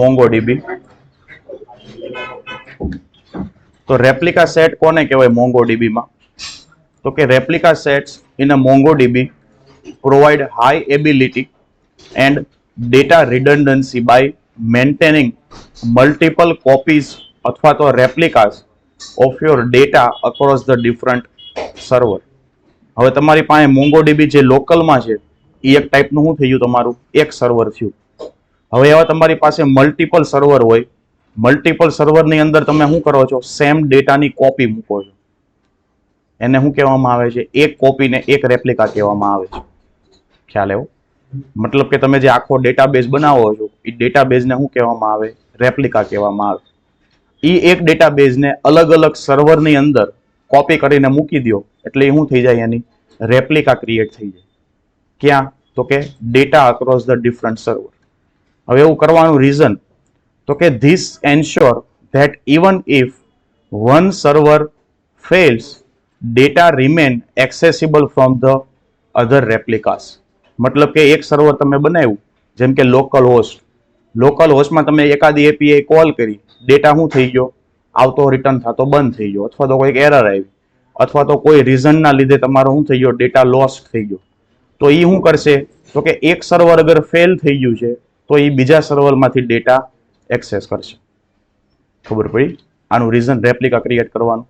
MongoDB. તો replica set કોને કહેવાય MongoDB માં? તો કે replica sets in a MongoDB provide high ability and data redundancy by maintaining multiple copies અથવા તો replicas of your data across the different server. હવે તમારી પાસે MongoDB જે લોકલમાં છે એ એક ટાઈપનું શું થઈ ગયું, તમારું એક સર્વર થયું. હવે એવા તમારી પાસે મલ્ટિપલ સર્વર હોય, મલ્ટિપલ સર્વરની અંદર તમે શું કરો છો, સેમ ડેટાની કોપી મૂકો છો. એને શું કહેવામાં આવે છે? એક કોપીને એક રેપ્લિકા કહેવામાં આવે છે. ખ્યાલ આવ્યો? મતલબ કે તમે જે આખો ડેટાબેઝ બનાવો છો એ ડેટાબેઝને શું કહેવામાં આવે? રેપ્લિકા કહેવામાં આવે. એ એક ડેટાબેઝને અલગ અલગ સર્વરની અંદર કોપી કરીને મૂકી દો એટલે એ શું થઈ જાય? એની રેપ્લિકા ક્રિએટ થઈ જાય. ક્યાં? તો કે data across the different server. હવે એવું કરવાનું રીઝન તો કે this ensure that even if one server fails data remain accessible from the other replicas. મતલબ કે એક સર્વર તમે બનાવ્યું, જેમ કે લોકલ હોસ્ટ. લોકલ હોસ્ટમાં તમે એકાદી એપીઆઈ કોલ કરી, ડેટા શું થઈ ગયો? આવતો રિટર્ન થતો બંધ થઈ ગયો, અથવા તો કોઈક એરર આવી, અથવા તો કોઈ રીઝનના લીધે તમારો શું થઈ ગયો? ડેટા લોસ્ટ થઈ ગયો. તો એ શું કરશે? તો કે એક સર્વર અગર ફેલ થઈ ગયું છે તો એ બીજા સર્વરમાંથી ડેટા એક્સેસ કરશે. ખબર પડી? આનું રીઝન રેપ્લિકા ક્રિએટ કરવાનું.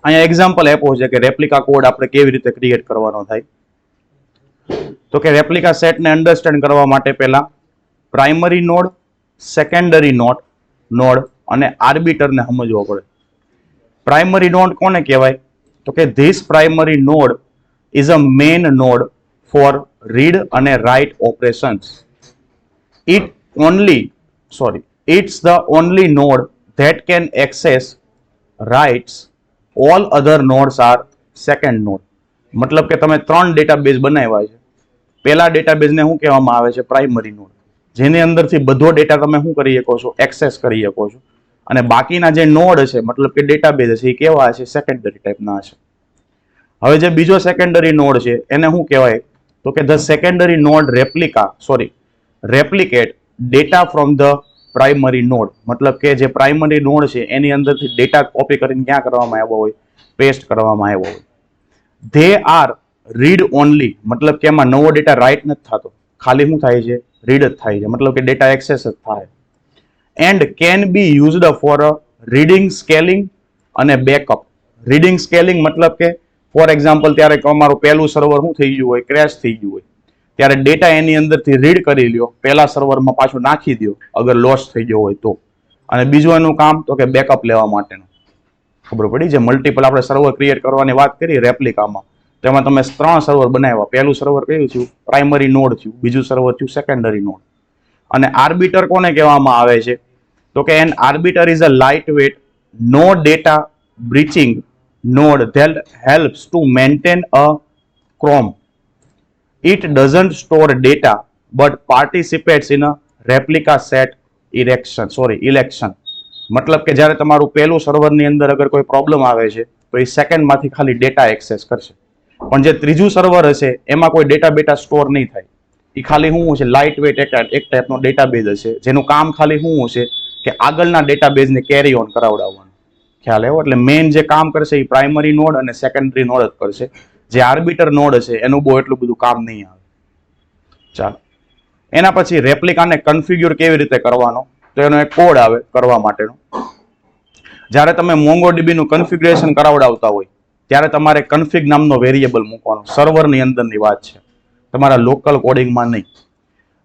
અહીંયા એક્ઝામ્પલ આપ્યો છે કે રેપ્લિકા કોડ આપણે કેવી રીતે ક્રિએટ કરવાનો થાય. તો કે રેપ્લિકા સેટને અન્ડરસ્ટેન્ડ કરવા માટે પહેલા પ્રાઇમરી નોડ, સેકન્ડરી નોડ અને આર્બિટરને સમજવો પડે. પ્રાઇમરી નોડ કોને કહેવાય? તો કે this primary node is a main node for read અને write operations. It's the only node that can access writes. All other nodes are second node. મતલબ કે તમે ત્રણ ડેટાબેઝ બનાવ્યા છે. પહેલા ડેટાબેઝને શું કહેવામાં આવે છે? પ્રાઇમરી નોડ, જેની અંદરથી બધો ડેટા તમે શું કરી શકો છો? એક્સેસ કરી શકો છો. અને બાકીના જે નોડ છે, મતલબ કે ડેટાબેઝ છે, એ કેવા હશે? સેકન્ડરી ટાઈપના હશે. હવે જે બીજો સેકન્ડરી નોડ છે એને શું કહેવાય? તો કે the secondary node replicate data from the primary node. મતલબ કે જે પ્રાઇમરી નોડ છે એની અંદરથી ડેટા કોપી કરીને ક્યાં કરવામાં આવ્યો હોય? પેસ્ટ કરવામાં આવ્યો હોય. ધે આર રીડ ઓનલી, મતલબ કે એમાં નવો ડેટા રાઇટ નથી થતો, ખાલી શું થાય છે? રીડ જ થાય છે. મતલબ કે ડેટા એક્સેસ જ થાય. And can be used four reading, scaling અને બેકઅપ. રીડિંગ, સ્કેલિંગ મતલબ કે ફોર એક્ઝામ્પલ ત્યારે અમારું પહેલું સર્વર શું થઈ ગયું હોય? ક્રેશ થઈ ગયું હોય, ત્યારે ડેટા એની અંદરથી રીડ કરી લ્યો, પહેલા સર્વરમાં પાછું નાખી દો અગર લોસ થઈ ગયો હોય તો. અને બીજું એનું કામ તો કે બેકઅપ લેવા માટેનું. ખબર પડી? જે મલ્ટિપલ આપણે સર્વર ક્રિએટ કરવાની વાત કરી રેપ્લિકામાં, તેમાં તમે ત્રણ સર્વર બનાવ્યા. પહેલું સર્વર કયું થયું? પ્રાઇમરી નોડ થયું. બીજું સર્વર થયું સેકન્ડરી નોડ. અને આર્બિટર કોને કહેવામાં આવે છે? તો કે an arbiter is a lightweight, no data breaching node that helps to maintain a Chrome. It doesn't store data but participates in a replica set election. મતલબ કે જ્યારે તમારું પહેલું સર્વરની અંદર અગર કોઈ પ્રોબ્લેમ આવે છે તો એ સેકન્ડમાંથી ખાલી ડેટા એક્સેસ કરશે. પણ જે ત્રીજું સર્વર હશે એમાં કોઈ ડેટા સ્ટોર નહીં થાય. એ ખાલી શું હશે? લાઇટ વેટ એક ટાઈપનો ડેટાબેઝ હશે, જેનું કામ ખાલી શું હશે? કે આગળના ડેટાબેઝને કેરી ઓન કરાવડાવવાનું. ખ્યાલ આવ્યો? એટલે મેઇન જે કામ કરશે એ પ્રાઇમરી નોડ અને સેકન્ડરી નોડ જ કરશે. જે આર્બિટર નોડ હશે એનું બહુ એટલું બધું કામ નહીં આવે. ચાલો, એના પછી રેપ્લિકાને કન્ફિગ્યુર કેવી રીતે કરવાનો? તો એનો એક કોડ આવે કરવા માટેનો. જ્યારે તમે MongoDB નું કન્ફિગ્યુરેશન કરાવડાવતા હોય ત્યારે તમારે કન્ફિગ નામનો વેરિયેબલ મૂકવાનો. સર્વરની અંદરની વાત છે, તમારા લોકલ કોડિંગમાં નહીં.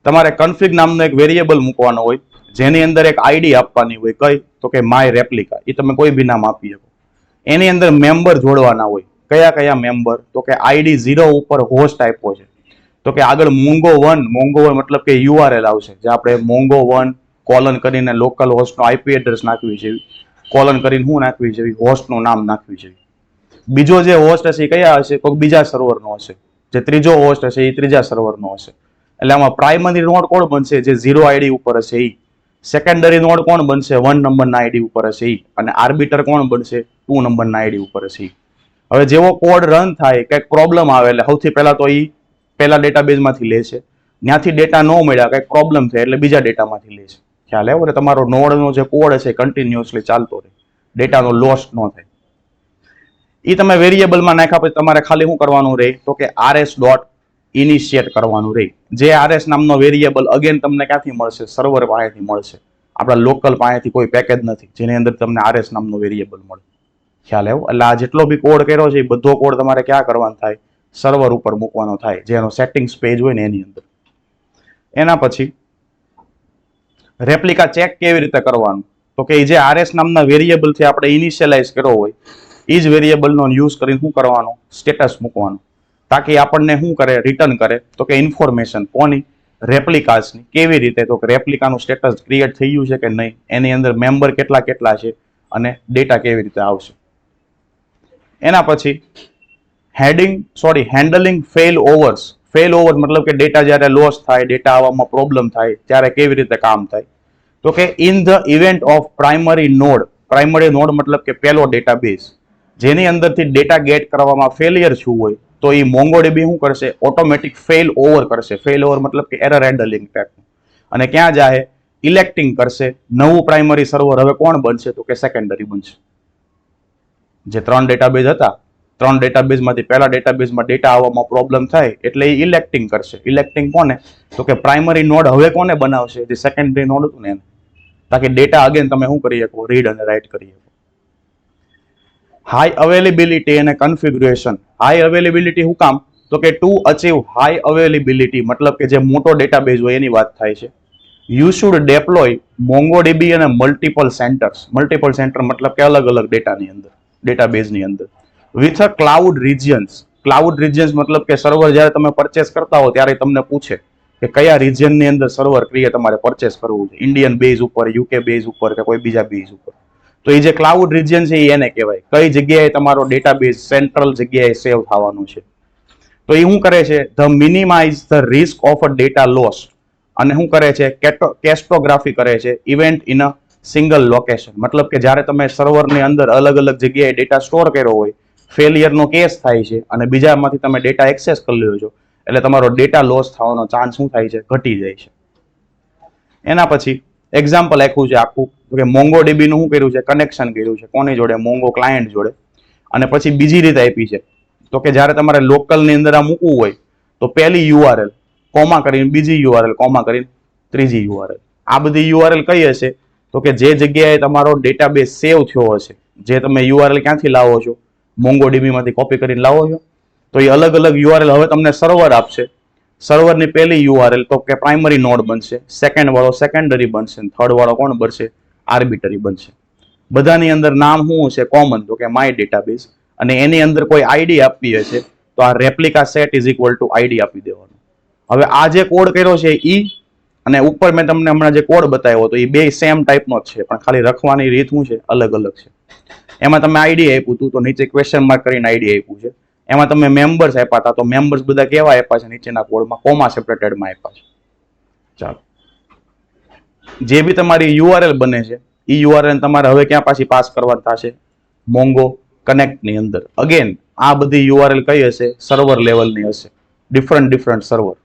તમારે કન્ફિગ નામનો એક વેરિયેબલ મૂકવાનો હોય, જેની અંદર એક આઈડી આપવાની હોય. કઈ? તો કે માય રેપ્લિકા. એ તમે કોઈ બી નામ આપી શકો. એની અંદર મેમ્બર જોડવાના હોય. કયા કયા મેમ્બર? તો કે આઈડી 0 ઉપર હોસ્ટ આપ્યો છે તો કે આગળ Mongo1 મતલબ કે URL આવશે, જે આપણે Mongo1 કોલન કરીને લોકલ હોસ્ટનો આઈપી એડ્રેસ નાખવી છે, કોલન કરીને શું નાખવી છે? હોસ્ટનું નામ નાખવી છે. બીજો જે હોસ્ટ હશે એ કયા હશે? કોઈ બીજા સર્વરનો હશે. જે ત્રીજો હોસ્ટ હશે એ ત્રીજા સર્વરનો હશે. એટલે આમાં પ્રાઇમરી નોડ કોણ બનશે? જે 0 આઈડી ઉપર હશે એ. સેકન્ડરી નોડ કોણ બનશે? 1 નંબરના આઈડી ઉપર હશે એ. અને આર્બિટર કોણ બનશે? 2 નંબરના આઈડી ઉપર હશે. હવે જેવો કોડ રન થાય, કંઈક પ્રોબ્લેમ આવે એટલે સૌથી પહેલા તો એ પહેલા ડેટાબેઝમાંથી લે છે. ત્યાંથી ડેટા ન મળ્યા, કંઈક પ્રોબ્લેમ થાય એટલે બીજા ડેટામાંથી લે છે. ખ્યાલ આવ્યો ને? તમારો નોડનો જે કોડ છે કન્ટિન્યુઅસલી ચાલતો રહે, ડેટાનો લોસ ન થાય. એ તમે વેરિયેબલમાં નાખ્યા પછી તમારે ખાલી શું કરવાનું રહે તો કે RS ડોટ ઇનિશિયેટ કરવાનું રહે. જે RS નામનો વેરિયેબલ અગેન તમને ક્યાંથી મળશે? સર્વર પાસેથી મળશે. આપણા લોકલ પાસેથી કોઈ પેકેજ નથી જેની અંદર તમને RS નામનો વેરિયેબલ મળે. ખ્યાલ આવ્યો? એટલે આ જેટલો બી કોડ કર્યો છે એ બધો કોડ તમારે ક્યાં કરવાનો થાય? સર્વર ઉપર મૂકવાનો થાય, જેનો સેટિંગ્સ પેજ હોય ને એની અંદર. એના પછી રેપ્લિકા ચેક કેવી રીતે કરવાનું? તો કે જે RS નામના વેરિયેબલથી આપણે ઇનિશિયલાઇઝ કર્યો હોય એ જ વેરિયેબલનો યુઝ કરીને શું કરવાનું? સ્ટેટસ મૂકવાનું, તાકી આપણને શું કરે? રિટર્ન કરે તો કે ઇન્ફોર્મેશન કોની? રેપ્લિકાસની. કેવી રીતે? તો કે રેપ્લિકાનું સ્ટેટસ ક્રિએટ થઈ ગયું છે કે નહીં, એની અંદર મેમ્બર કેટલા કેટલા છે અને ડેટા કેવી રીતે આવશે. એના પછી handling fail overs. Fail over મતલબ કે ડેટા જ્યારે લોસ થાય, ડેટા આવવામાં પ્રોબ્લેમ થાય ત્યારે કેવી રીતે કામ થાય? તો કે in the event of primary node. Primary node મતલબ કે પહેલો ડેટાબેઝ જેની અંદરથી ડેટા ગેટ કરવામાં ફેલિયર થયું હોય તો એ મોંગોડીબી શું કરશે? ઓટોમેટિક ફેલ ઓવર કરશે. ફેલ ઓવર મતલબ કે એરર હેન્ડલિંગ ટાઈપનું. અને ક્યાં જાય? ઇલેક્ટિંગ કરશે. નવું પ્રાઇમરી સર્વર હવે કોણ બનશે? તો કે સેકન્ડરી બનશે. જે 3 ડેટાબેઝ હતા, 3 ડેટાબેઝમાંથી પહેલા ડેટાબેઝમાં ડેટા આવવામાં પ્રોબ્લેમ થાય એટલે એ ઇલેક્ટિંગ કરશે. ઇલેક્ટિંગ કોને? તો કે પ્રાઇમરી નોડ હવે કોને બનાવશે? જે સેકન્ડરી નોડ હતું ને એને, તાકી ડેટા અગેન તમે શું કરી શકો? રીડ અને રાઇટ કરી શકો. હાઈ અવેલેબિલિટી અને કન્ફિગ્યુરેશન. હાઈ અવેલેબિલિટી શું કામ? તો કે ટુ અચીવ હાઈ અવેલેબિલિટી મતલબ કે જે મોટો ડેટાબેઝ હોય એની વાત થાય છે. યુ શુડ ડેપ્લોય મોંગોડીબી અને મલ્ટિપલ સેન્ટર્સ. મલ્ટિપલ સેન્ટર મતલબ કે અલગ અલગ ડેટાની અંદર, ડેટાબેઝની અંદર. With a cloud regions. Cloud regions મતલબ કે સર્વર જ્યારે તમે પરચેસ કરતા હો ત્યારે તમને પૂછે કે કયા રિજિયનની અંદર સર્વર તમારે પરચેસ કરવું છે, ઇન્ડિયન બેઝ ઉપર, UK બેઝ ઉપર કે કોઈ બીજા બેઝ ઉપર. તો એ જે ક્લાઉડ રિજિયન છે એને કહેવાય. કઈ જગ્યાએ તમારો ડેટાબેઝ સેન્ટ્રલ જગ્યાએ સેવ થવાનું છે. તો એ શું કરે છે? The minimise the risk of a data loss. અને શું કરે છે? કેસ્ટોગ્રાફી કરે છે. Event in a single location મતલબ કે જ્યારે તમે સર્વરની અંદર અલગ અલગ જગ્યાએ ડેટા સ્ટોર કર્યો હોય, ફેલિયરનો કેસ થાય છે અને બીજામાંથી તમે ડેટા એક્સેસ કરી લ્યો છો એટલે તમારો ડેટા લોસ થવાનો ચાન્સ શું થાય છે? ઘટી જાય છે. એના પછી એક્ઝામ્પલ આપ્યું છે આખું કે મોંગોડીબી નું શું કર્યું છે? કનેક્શન કર્યું છે. કોની જોડે? મોંગો ક્લાયન્ટ જોડે. અને પછી બીજી રીતે આપી છે તો કે જ્યારે તમારે લોકલની અંદર આ મૂકવું હોય તો પહેલી URL કોમા કરીને બીજી URL કોમા કરીને ત્રીજી URL. આ બધી URL કઈ હશે? તો કે જે જગ્યાએ તમારો ડેટાબેઝ સેવ થયો હશે, જે તમે URL ક્યાંથી લાવો છો? મોંગોડીબીમાંથી કોપી કરીને લાવો છો. તો એ અલગ અલગ URL હવે તમને સર્વર આપશે. સર્વરની પહેલી URL તો કે પ્રાઇમરી નોડ બનશે, સેકન્ડ વાળો સેકન્ડરી બનશે, થર્ડ વાળો કોણ બનશે? આર્બિટરી બનશે. બધાની અંદર નામ શું છે? કોમન, તો કે માય ડેટાબેઝ. અને એની અંદર કોઈ આઈડી આપવી હશે તો આ replica set is equal two ID આપી દેવાનું. હવે આ જે કોડ કર્યો છે અને ઉપર મેં તમને હમણાં જે કોડ બતાવ્યો તો એ બે સેમ ટાઈપનો જ છે, પણ ખાલી લખવાની રીત શું છે? અલગ અલગ છે. એમાં તમે આઈડી આપ્યું હતું તો નીચે ક્વેશ્ચન માર્ક કરીને આઈડી આપ્યું છે. એમાં તમે મેમ્બર્સ આપ્યા હતા તો મેમ્બર્સ બધા કેવા આપ્યા છે? નીચેના કોડમાં કોમા સેપરેટેડમાં આપ્યા છે. ચાલો, જે બી તમારી URL બને છે એ URL તમારે હવે ક્યાં પાછી પાસ કરવાની થશે? મોંગો કનેક્ટની અંદર. અગેન આ બધી URL કઈ હશે? સર્વર લેવલની હશે, ડિફરન્ટ સર્વર.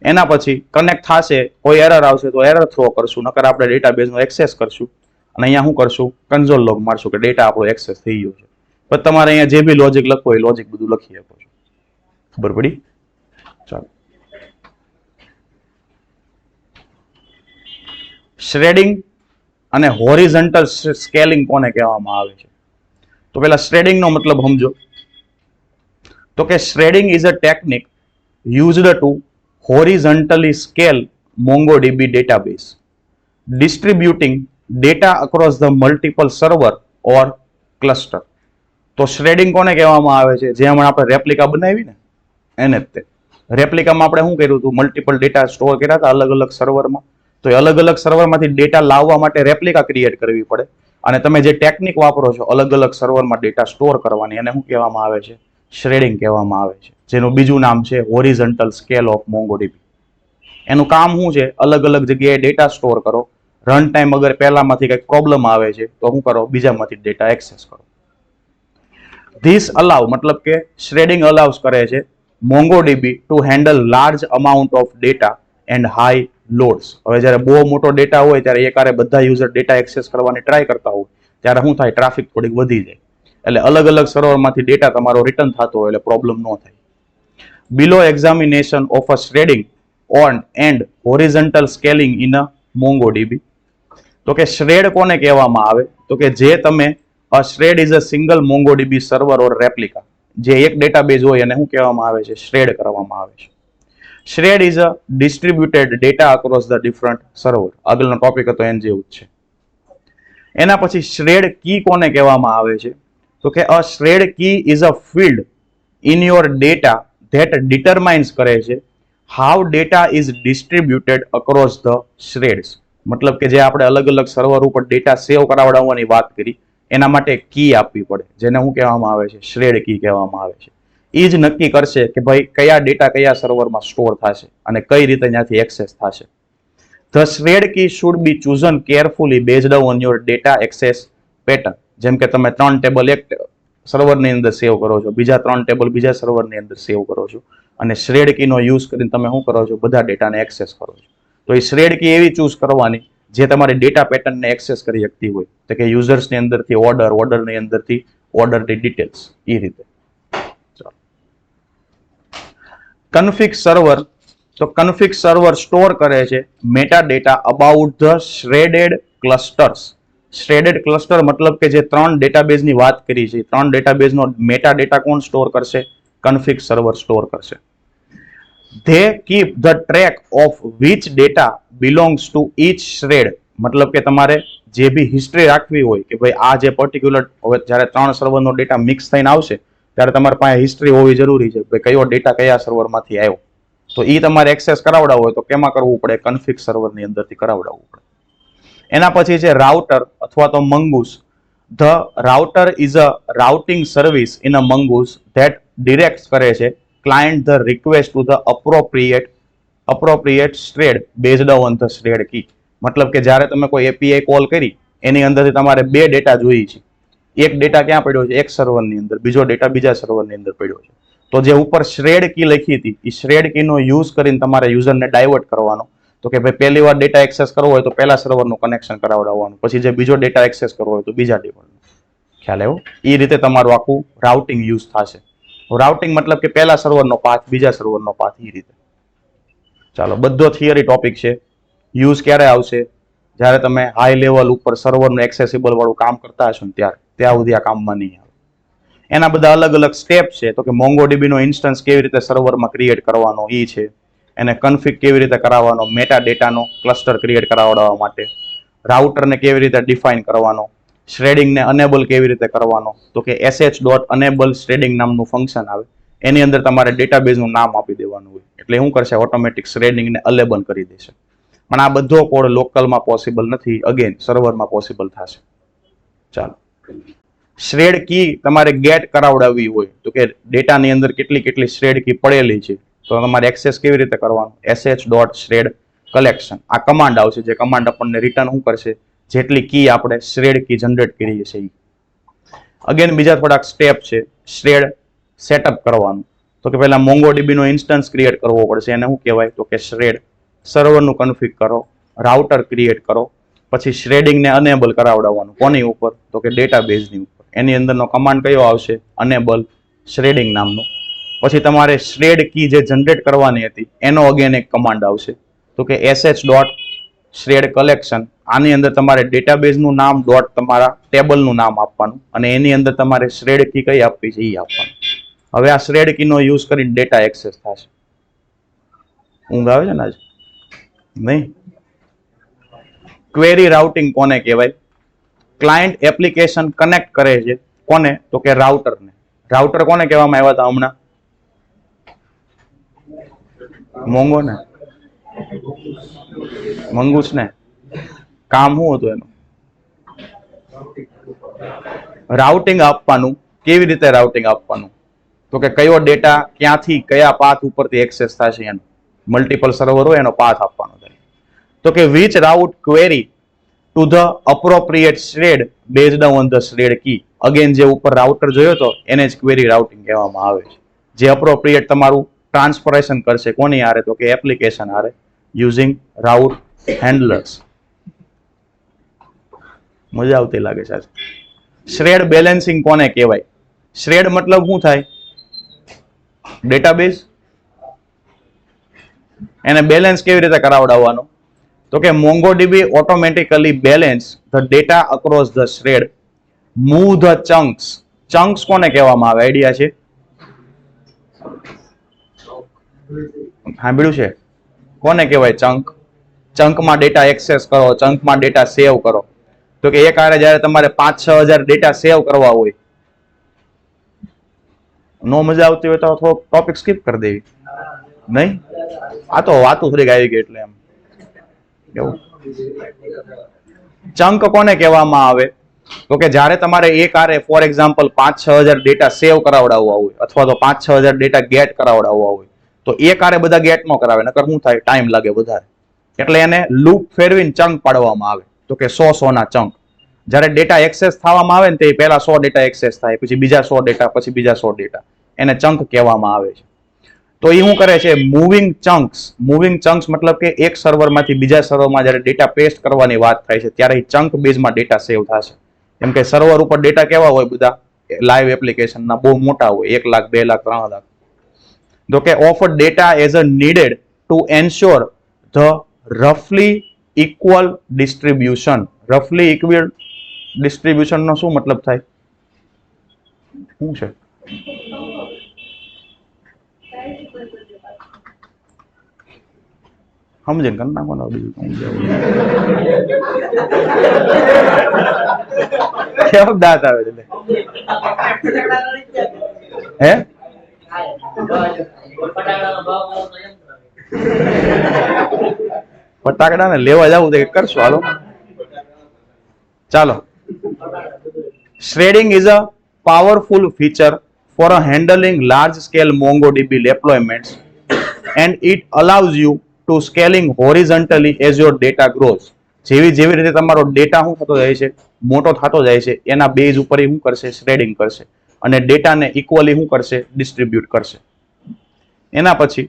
એના પછી કનેક્ટ થશે, કોઈ એરર આવશે તો એરર થ્રો કરશું, નકર આપણે ડેટાબેઝનો એક્સેસ કરશું અને અહીંયા શું કરશું? કન્સોલ લોગ મારશું કે ડેટા આપણો એક્સેસ થઈ ગયો છે. પણ તમારે અહીંયા જે બી લોજિક લખો એ લોજિક બધું લખી શકો છો. ખબર પડી? ચાલો, શ્રેડિંગ અને હોરિઝોન્ટલ સ્કેલિંગ કોને કહેવામાં આવે છે? તો પેલા શ્રેડિંગ નો મતલબ સમજો. તો કે sharding is a technique used to horizontally scale MongoDB database, distributing data across the multiple server or cluster. તો શ્રેડિંગ કોને કહેવામાં આવે છે? જે હમણાં આપણે રેપ્લિકા બનાવી ને એને જ તે. રેપ્લિકામાં આપણે શું કર્યું હતું? મલ્ટિપલ ડેટા સ્ટોર કર્યા હતા અલગ અલગ સર્વરમાં. તો એ અલગ અલગ સર્વરમાંથી ડેટા લાવવા માટે રેપ્લિકા ક્રિએટ કરવી પડે. અને તમે જે ટેકનિક વાપરો છો અલગ અલગ સર્વરમાં ડેટા સ્ટોર કરવાની, એને શું કહેવામાં આવે છે? શ્રેડિંગ કહેવામાં આવે છે. જેનું બીજું નામ છે હોરિઝોન્ટલ સ્કેલ ઓફ મોંગોડીબી. એનું કામ શું છે? અલગ અલગ જગ્યાએ ડેટા સ્ટોર કરો. રન ટાઈમ અગર પહેલામાંથી કંઈક પ્રોબ્લેમ આવે છે તો શું કરો? બીજામાંથી ડેટા એક્સેસ કરો. ધીસ અલાવ મતલબ કે શ્રેડિંગ અલાઉસ કરે છે MongoDB to handle large amount of data and high loads. હવે જ્યારે બહુ મોટો ડેટા હોય ત્યારે એકારે બધા યુઝર ડેટા એક્સેસ કરવાની ટ્રાય કરતા હોય ત્યારે શું થાય, ટ્રાફિક થોડીક વધી જાય, એટલે અલગ અલગ સર્વરમાંથી ડેટા તમારો રિટર્ન થતો હોય એટલે પ્રોબ્લેમ ન થાય. Below examination of a shredding on and horizontal scaling in a MongoDB. તો કે shred કોને કહેવામાં આવે, તો કે જે તમે a shred is a single MongoDB server or replica, જે એક ડેટાબેઝ હોય એને શું કહેવામાં આવે છે, shred કરવામાં આવે છે. Shred is a distributed data across the different server. આગળનો ટોપિક હતો એન જેવું જ છે. એના પછી shred key કોને કહેવામાં આવે છે, તો કે a shred key is a field in your data that determines કરે છે how data is distributed across the shreds. મતલબ કે જે આપણે અલગ અલગ સર્વર ઉપર ડેટા સેવ કરાવડાવવાની વાત કરી એના માટે કી આપવી પડે, જેને શું કહેવામાં આવે છે, શ્રેડ કી કહેવામાં આવે છે. એ જ નક્કી કરશે કે ભાઈ કયા ડેટા કયા સર્વરમાં સ્ટોર થશે અને કઈ રીતે ત્યાંથી એક્સેસ થશે. The shred key should be chosen carefully based on your data access pattern. જેમ કે તમે 3 ટેબલ એક સર્વરની અંદર સેવ કરો છો, બીજા 3 ટેબલ બીજા સર્વરની અંદર સેવ કરો છો, અને શ્રેડ કીનો યુઝ કરીને તમે શું કરો છો, બધા ડેટાને એક્સેસ કરો છો. તો એ શ્રેડ કી એવી ચૂઝ કરવાની જે તમારી ડેટા પેટર્નને એક્સેસ કરી શકતી હોય, તો કે યુઝર્સની અંદરથી ઓર્ડર, ઓર્ડરની અંદરથી ઓર્ડરની ડિટેલ્સ, એ રીતે. કન્ફિગ સર્વર, તો કન્ફિગ સર્વર સ્ટોર કરે છે meta data about the sharded clusters. Sharded cluster મતલબ કે જે 3 ડેટાબેઝની વાત કરી છે, 3 ડેટાબેઝનો મેટા ડેટા કોણ સ્ટોર કરશે, કન્ફિગ સર્વર સ્ટોર કરશે. They keep the track of which data belongs to each shred. મતલબ કે તમારે જે બી હિસ્ટ્રી રાખવી હોય કે ભાઈ આ જે પર્ટિક્યુલર, હવે જ્યારે 3 સર્વરનો ડેટા મિક્સ થઈને આવશે ત્યારે તમારી પાસે હિસ્ટ્રી હોવી જરૂરી છે, ભાઈ કયો ડેટા કયા સર્વરમાંથી આવ્યો. તો એ તમારે એક્સેસ કરાવડાવવો હોય તો કેમાં કરવું પડે, કન્ફિગ સર્વરની અંદરથી કરાવડાવવું પડે. એના પછી છે રાઉટર અથવા તો મંગૂસ. The router is a routing service in a મંગૂસ that direct કરે છે client the request to the appropriate shred based on the shred key. મતલબ કે જ્યારે તમે કોઈ API કોલ કરી એની અંદરથી તમારે 2 ડેટા જોઈએ છે, એક ડેટા ક્યાં પડ્યો છે, એક સર્વરની અંદર, બીજો ડેટા બીજા સર્વરની અંદર પડ્યો છે. તો જે ઉપર શ્રેડ કી લખી હતી એ શ્રેડ કીનો યુઝ કરીને તમારે યુઝરને ડાયવર્ટ કરવાનો, તો કે ભાઈ પહેલી વાર ડેટા એક્સેસ કરવો હોય તો પહેલા સર્વરનું કનેક્શન કરાવડાવવાનું, પછી જે બીજો ડેટા એક્સેસ કરવો હોય તો બીજા ડેટાનું. ખ્યાલ આવ્યો? એ રીતે તમારું આખું રાઉટિંગ યુઝ થશે. રાઉટિંગ મતલબ કે પહેલા સર્વરનો પાથ, બીજા સર્વરનો પાથ, એ રીતે. ચાલો, બધો થિયરી ટોપિક છે. યુઝ ક્યારે આવશે, જ્યારે તમે હાઈ લેવલ ઉપર સર્વરનું એક્સેસિબલ વાળું કામ કરતા હશો ને ત્યારે, ત્યાં સુધી આ કામમાં નહીં આવે. એના બધા અલગ અલગ સ્ટેપ છે. તો કે MongoDB નો ઇન્સ્ટન્સ કેવી રીતે સર્વરમાં ક્રિએટ કરવાનો એ છે, એને કન્ફિગ કેવી રીતે કરાવવાનો, મેટા ડેટાનો ક્લસ્ટર ક્રિએટ કરાવડાવવા માટે, રાઉટરને કેવી રીતે ડિફાઇન કરવાનો, શ્રેડિંગને અનેબલ કેવી રીતે કરવાનો, તો કે sh.enable શ્રેડિંગ નામનું ફંક્શન આવે, એની અંદર તમારે ડેટાબેઝનું નામ આપી દેવાનું હોય, એટલે શું કરશે, ઓટોમેટિક શ્રેડિંગને અલેબલ કરી દેશે. પણ આ બધો કોડ લોકલમાં પોસિબલ નથી, અગેન સર્વરમાં પોસિબલ થશે. ચાલો, શ્રેડ કી તમારે ગેટ કરાવડાવવી હોય તો કે ડેટાની અંદર કેટલી શ્રેડ કી પડેલી છે, તો તમારે એક્સેસ કેવી રીતે કરવાનું, sh.shred collection આ કમાન્ડ આવશે, જે કમાન્ડ આપણને રિટર્ન શું કરશે, જેટલી કી આપણે શ્રેડ કી જનરેટ કરીએ છીએ. અગેન બીજા થોડાક સ્ટેપ છે. શ્રેડ સેટઅપ કરવાનું, તો કે પહેલા MongoDB નો ઇન્સ્ટન્સ ક્રિએટ કરવો પડશે, એને શું કહેવાય, તો કે શ્રેડ. સર્વરનું કન્ફિગ કરો, રાઉટર ક્રિએટ કરો, પછી શ્રેડિંગને અનેબલ કરાવડાવવાનું, કોની ઉપર, તો કે ડેટાબેઝની ઉપર. એની અંદરનો કમાન્ડ કયો આવશે, અનેબલ શ્રેડિંગ નામનો. પછી તમારે શ્રેડ કી જે જનરેટ કરવાની હતી એનો અગેન એક કમાન્ડ આવશે, તો કે sh.shred collection. આની અંદર તમારે ડેટાબેઝનું નામ, ડોટ તમારા ટેબલનું નામ આપવાનું, અને એની અંદર તમારે શ્રેડ કી કઈ આપવી છે એ આપવાનું. હવે આ શ્રેડ કીનો યુઝ કરીને ડેટા એક્સેસ થશે. ઊંઘ આવે છે ને આજે? નહીં. ક્વેરી રાઉટિંગ કોને કહેવાય? ક્લાયન્ટ એપ્લિકેશન કનેક્ટ કરે છે કોને, તો કે રાઉટરને. રાઉટર કોને કહેવામાં આવ્યા હતા હમણાં? મોંગો ને, મંગૂસ ને. કામ શું હતું એનું? રાઉટિંગ આપવાનું. કેવી રીતે રાઉટિંગ આપવાનું, તો કે કયો ડેટા ક્યાંથી કયા પાથ ઉપરથી એક્સેસ થશે, એનો મલ્ટિપલ સર્વર હોય એનો પાથ આપવાનો થાય. તો કે which route query to the appropriate shred based on the shred key. Again જે ઉપર રાઉટર જોયો તો એને જ ક્વેરી રાઉટિંગ કહેવામાં આવે છે. જે અપ્રોપ્રિએટ તમારું ટ્રાન્સફોરેશન કરશે કોની હારે, તો કે એપ્લિકેશન હારે, યુઝિંગ રાઉટ હેન્ડલર્સ. મજા આવતી લાગે છે. શ્રેડ બેલેન્સિંગ કોને કહેવાય? શ્રેડ મતલબ શું થાય? ડેટાબેઝ. એને બેલેન્સ કેવી રીતે કરાવડાવવાનો? તો કે MongoDB automatically balance the data across the shred, move the chunks. Chunks કોને કહેવામાં આવે? આઈડિયા છે? સાંભળ્યું છે? કોને કહેવાય ચંક? ચંકમાં ડેટા એક્સેસ કરો, ચંકમાં ડેટા સેવ કરો. તો કે એક હારે જ્યારે તમારે 5-6 હજાર ડેટા સેવ કરવા હોય, નો મજા આવતી હોય તો થોડોક ટોપિક સ્કીપ કરી દેવી. નહીં, આ તો વાતું થોડીક આવી ગઈ એટલે એમ કેવું. ચંક કોને કહેવામાં આવે? તો કે જ્યારે તમારે એક હારે ફોર એક્ઝામ્પલ 5-6 હજાર ડેટા સેવ કરાવડાવવા હોય અથવા તો 5-6 હજાર ડેટા ગેટ કરાવડાવવા હોય, તો એક હારે બધા ગેટ નો કરાવે, નકર શું થાય? ટાઈમ લાગે વધારે. એટલે એને લૂપ ફેરવીને ચંક પાડવામાં આવે. તો કે 100 ના ચંક. જ્યારે ડેટા એક્સેસ થવામાં આવે ને તે પહેલા 100 ડેટા એક્સેસ થાય, પછી બીજા 100 ડેટા, પછી બીજા 100 ડેટા. એને ચંક કહેવામાં આવે છે. તો એ શું કરે છે? Moving chunks. મૂવિંગ ચંક્સ મતલબ કે એક સર્વરમાંથી બીજા સર્વરમાં જ્યારે ડેટા પેસ્ટ કરવાની વાત થાય છે ત્યારે ચંક બેઝમાં ડેટા સેવ થશે. કેમ કે સર્વર ઉપર ડેટા કેવા હોય? બધા લાઈવ એપ્લિકેશનના બહુ મોટા હોય, 1 લાખ, 2 લાખ, 3 લાખ. તો કે of data as a needed two ensure the રફલી equal distribution. રફલી equal distribution નો શું મતલબ થાય? શું છે? સમજે ને નાખો ને બીજું કેવો દાંત આવે છે? હે ફટાકડા ને લેવા જવું તો કરશું. હાલો ચાલો. Shredding is a powerful feature for handling large-scale MongoDB deployments, and it allows you to scaling horizontally as your data grows. જેવી રીતે તમારો ડેટા શું થતો જાય છે? મોટો થતો જાય છે. એના બેઝ ઉપર શું કરશે? શ્રેડિંગ કરશે અને ડેટાને ઇક્વલી શું કરશે? ડિસ્ટ્રીબ્યુટ કરશે. એના પછી